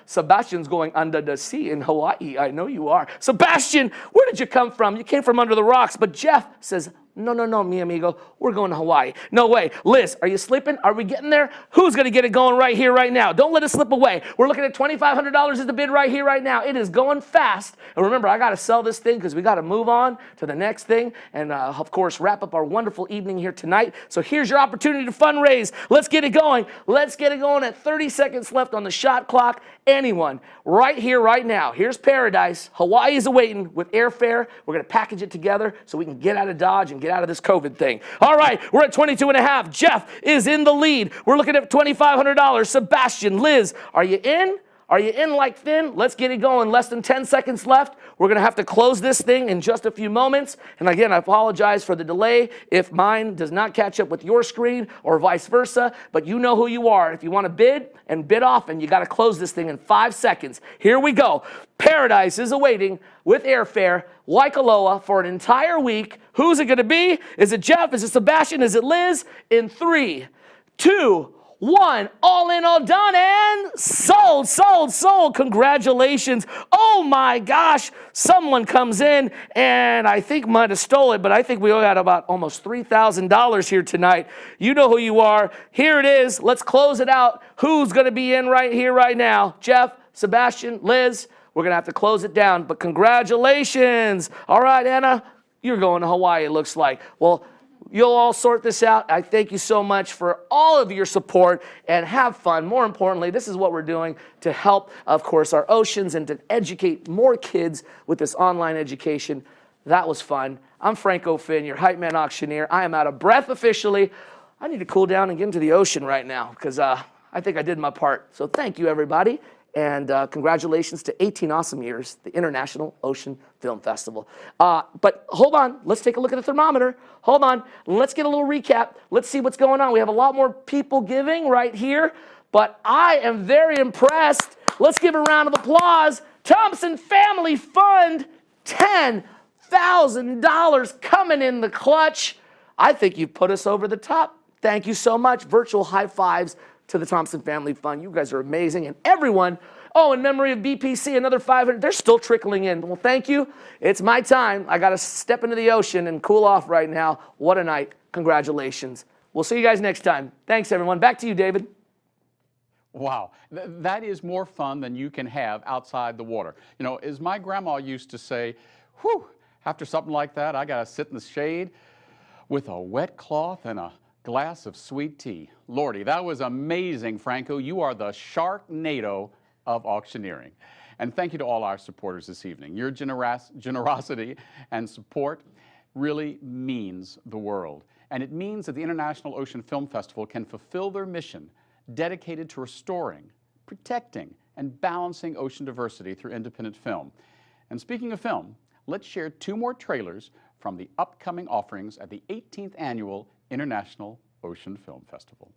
Sebastian's going under the sea in Hawaii. I know you are. Sebastian, where did you come from? You came from under the rocks. But Jeff says, no, mi amigo. We're going to Hawaii. No way. Liz, are you sleeping? Are we getting there? Who's going to get it going right here, right now? Don't let it slip away. We're looking at $2,500 as the bid right here, right now. It is going fast. And remember, I got to sell this thing because we got to move on to the next thing. And, of course, wrap up our wonderful evening here tonight. So here's your opportunity to fundraise. Let's get it going. Let's get it going at 30 seconds left on the shot clock. Anyone, right here, right now. Here's paradise. Hawaii is awaiting with airfare. We're going to package it together so we can get out of Dodge and get out of this COVID thing. All right, we're at 22.5. Jeff is in the lead. We're looking at $2,500. Sebastian, Liz, are you in? Are you in like Finn? Let's get it going. Less than 10 seconds left. We're going to have to close this thing in just a few moments. And again, I apologize for the delay if mine does not catch up with your screen or vice versa. But you know who you are. If you want to bid and bid often, you got to close this thing in 5 seconds. Here we go. Paradise is awaiting with airfare, Waikoloa, for an entire week. Who's it going to be? Is it Jeff? Is it Sebastian? Is it Liz? In 3, 2, 1, all in, all done, and sold. Congratulations. Oh my gosh, someone comes in and I think might have stole it, but I think we got about almost $3,000 here tonight. You know who you are. Here it is. Let's close it out. Who's going to be in right here, right now? Jeff, Sebastian, Liz. we're going to have to close it down, but congratulations. All right, Anna, you're going to Hawaii, it looks like. Well, you'll all sort this out. I thank you so much for all of your support, and have fun. More importantly, this is what we're doing to help, of course, our oceans and to educate more kids with this online education. That was fun. I'm Franco Finn, your hype man auctioneer. I am out of breath officially. I need to cool down and get into the ocean right now because I think I did my part. So thank you, everybody. And congratulations to 18 awesome years, the International Ocean Film Festival. But hold on, let's take a look at the thermometer. Hold on, let's get a little recap. Let's see what's going on. We have a lot more people giving right here, but I am very impressed. Let's give a round of applause. Thompson Family Fund, $10,000 coming in the clutch. I think you've put us over the top. Thank you so much. Virtual high fives to the Thompson Family Fund. You guys are amazing. And everyone, oh, in memory of BPC, another 500. They're still trickling in. Well, thank you. It's my time. I got to step into the ocean and cool off right now. What a night. Congratulations. We'll see you guys next time. Thanks, everyone. Back to you, David. Wow, that is more fun than you can have outside the water. You know, as my grandma used to say, whew, after something like that, I got to sit in the shade with a wet cloth and a glass of sweet tea. Lordy, that was amazing, Franco. You are the Sharknado of auctioneering. And thank you to all our supporters this evening. Your generosity and support really means the world. And it means that the International Ocean Film Festival can fulfill their mission dedicated to restoring, protecting, and balancing ocean diversity through independent film. And speaking of film, let's share 2 more trailers from the upcoming offerings at the 18th Annual International Ocean Film Festival.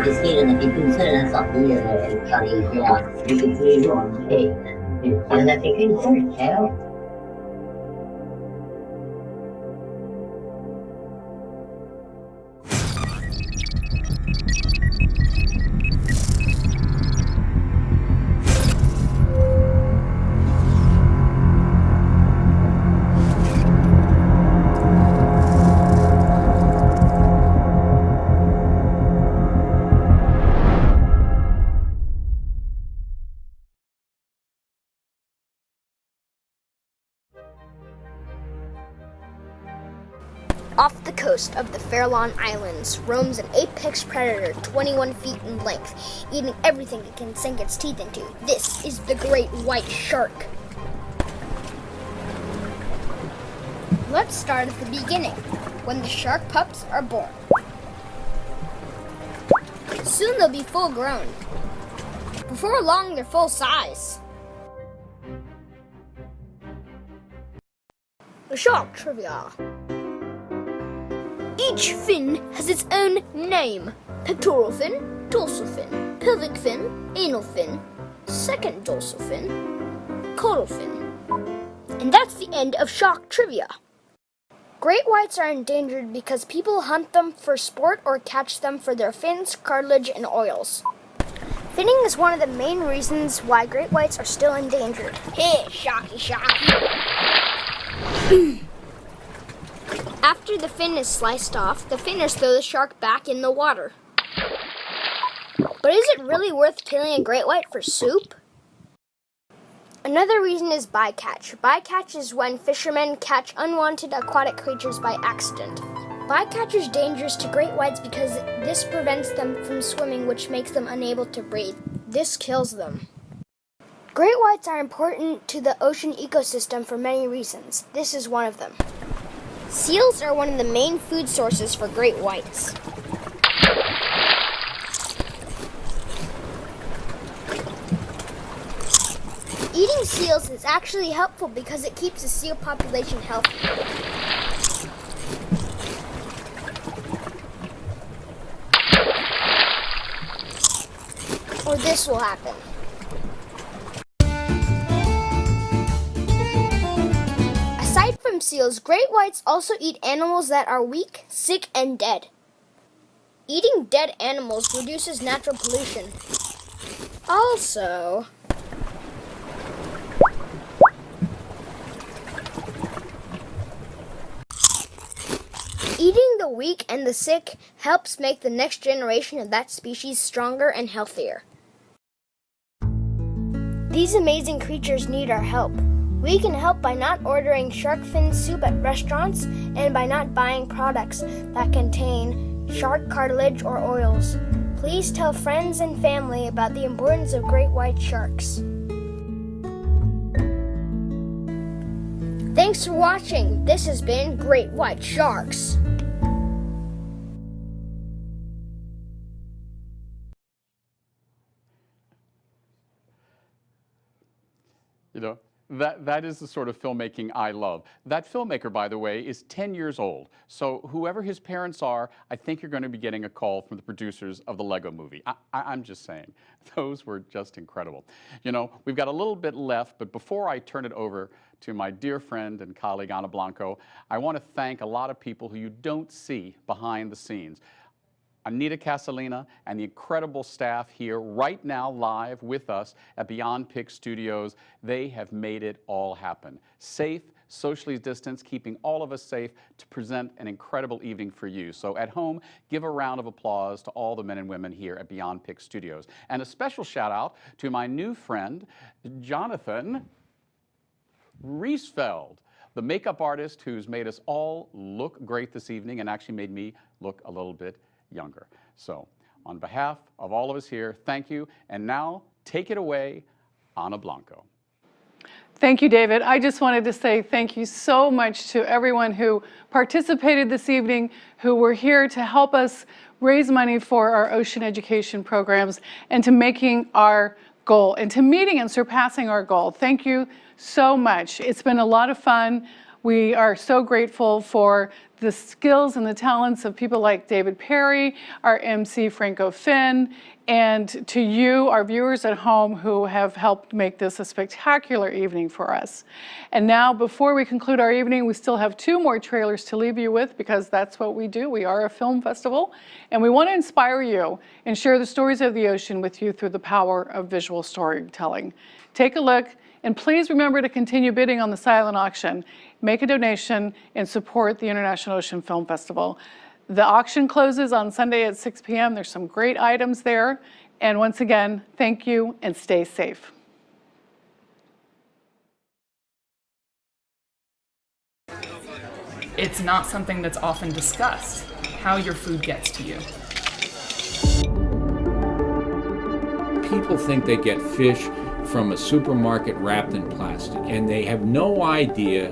beskriver att vi pussar den saken med Karina, vilket vi gör. Men jag fick inte säga. Off the coast of the Farallon Islands roams an apex predator 21 feet in length, eating everything it can sink its teeth into. This is the great white shark. Let's start at the beginning, when the shark pups are born. Soon they'll be full grown. Before long, they're full size. The shark trivia. Each fin has its own name. Pectoral fin, dorsal fin, pelvic fin, anal fin, second dorsal fin, caudal fin. And that's the end of shark trivia. Great whites are endangered because people hunt them for sport or catch them for their fins, cartilage, and oils. Finning is one of the main reasons why great whites are still endangered. Hey, shocky, shocky. After the fin is sliced off, the finners throw the shark back in the water. But is it really worth killing a great white for soup? Another reason is bycatch. Bycatch is when fishermen catch unwanted aquatic creatures by accident. Bycatch is dangerous to great whites because this prevents them from swimming, which makes them unable to breathe. This kills them. Great whites are important to the ocean ecosystem for many reasons. This is one of them. Seals are one of the main food sources for great whites. Eating seals is actually helpful because it keeps the seal population healthy. Or this will happen. Aside from seals, great whites also eat animals that are weak, sick, and dead. Eating dead animals reduces natural pollution. Also, eating the weak and the sick helps make the next generation of that species stronger and healthier. These amazing creatures need our help. We can help by not ordering shark fin soup at restaurants and by not buying products that contain shark cartilage or oils. Please tell friends and family about the importance of great white sharks. Thanks for watching. This has been Great White Sharks. You know, that is the sort of filmmaking I love. That filmmaker, by the way, is 10 years old. So whoever his parents are, I think you're going to be getting a call from the producers of the Lego movie. I'm just saying, those were just incredible. You know, we've got a little bit left, but before I turn it over to my dear friend and colleague, Ana Blanco, I want to thank a lot of people who you don't see behind the scenes. Anita Casalina and the incredible staff here right now live with us at Beyond Pick Studios. They have made it all happen. Safe, socially distanced, keeping all of us safe to present an incredible evening for you. So at home, give a round of applause to all the men and women here at Beyond Pick Studios. And a special shout out to my new friend, Jonathan Riesfeld, the makeup artist who's made us all look great this evening and actually made me look a little bit younger. So on behalf of all of us here, thank you. And now take it away, Ana Blanco. Thank you, David. I just wanted to say thank you so much to everyone who participated this evening, who were here to help us raise money for our ocean education programs and to making our goal and to meeting and surpassing our goal. Thank you so much. It's been a lot of fun. We are so grateful for the skills and the talents of people like David Perry, our MC Franco Finn, and to you, our viewers at home, who have helped make this a spectacular evening for us. And now, before we conclude our evening, we still have 2 more trailers to leave you with, because that's what we do. We are a film festival, and we want to inspire you and share the stories of the ocean with you through the power of visual storytelling. Take a look, and please remember to continue bidding on the silent auction. Make a donation and support the International Ocean Film Festival. The auction closes on Sunday at 6 p.m. There's some great items there. And once again, thank you and stay safe. It's not something that's often discussed, how your food gets to you. People think they get fish from a supermarket wrapped in plastic, and they have no idea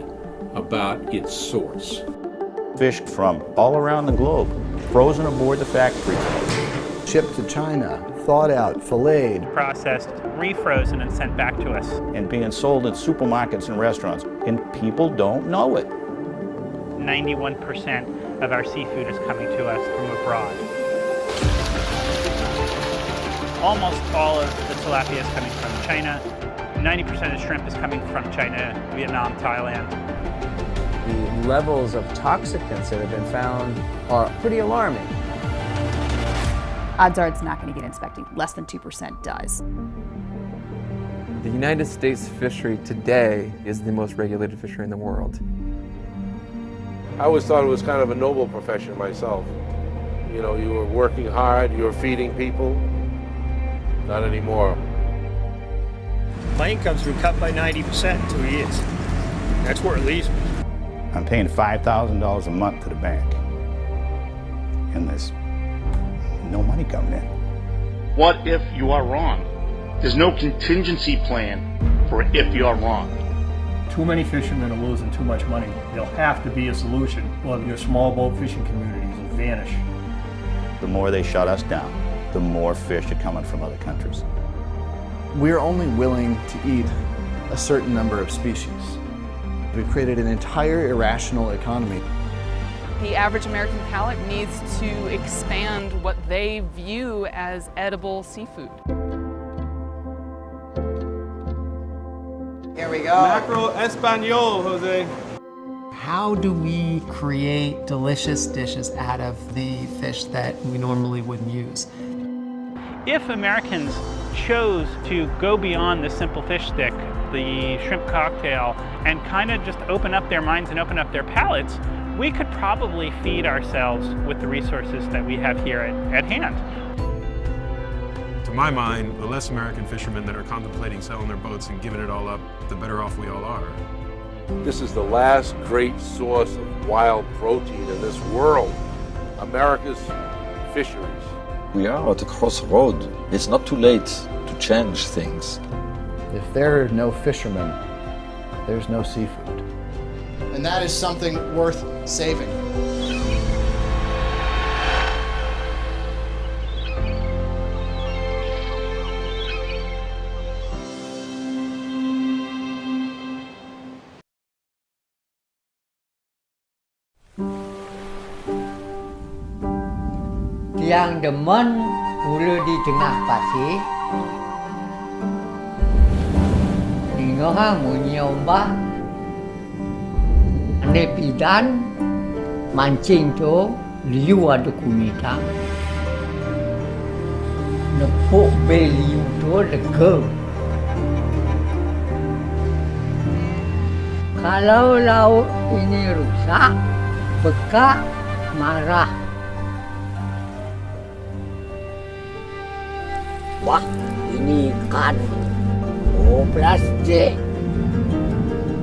about its source. Fish from all around the globe, frozen aboard the factories. Shipped to China, thawed out, filleted, processed, refrozen, and sent back to us. And being sold in supermarkets and restaurants, and people don't know it. 91% of our seafood is coming to us from abroad. Almost all of the tilapia is coming from China. 90% of shrimp is coming from China, Vietnam, Thailand. The levels of toxicants that have been found are pretty alarming. Odds are it's not going to get inspected. Less than 2% does. The United States fishery today is the most regulated fishery in the world. I always thought it was kind of a noble profession myself. You know, you were working hard, you were feeding people. Not anymore. My income's been cut by 90% in 2 years. That's where it leaves me. I'm paying $5,000 a month to the bank. And there's no money coming in. What if you are wrong? There's no contingency plan for if you are wrong. Too many fishermen are losing too much money. There'll have to be a solution, or your small boat fishing communities will vanish. The more they shut us down, the more fish are coming from other countries. We're only willing to eat a certain number of species. We've created an entire irrational economy. The average American palate needs to expand what they view as edible seafood. Here we go. Mackerel Espanol, Jose. How do we create delicious dishes out of the fish that we normally wouldn't use? If Americans chose to go beyond the simple fish stick, the shrimp cocktail, and kind of just open up their minds and open up their palates, we could probably feed ourselves with the resources that we have here at hand. To my mind, the less American fishermen that are contemplating selling their boats and giving it all up, the better off we all are. This is the last great source of wild protein in this world. America's fisheries. We are at a crossroad. It's not too late to change things. If there are no fishermen, there's no seafood. And that is something worth saving. Yang demen hulu di tengah pasir, ningohang menyombah, nepidan mancing tu liu ada kunitang, nepuk beliu tu lega. Kalau laut ini rusak, bekak marah. Wah, ini ikan. Oh, plastik.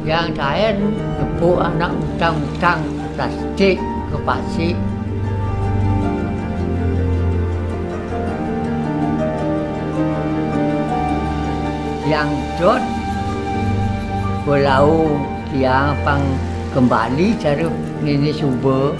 Yang saya nepuk anak utang-utang plastik ke pasir. Yang jod belau yang pang kembali cara nenek cuba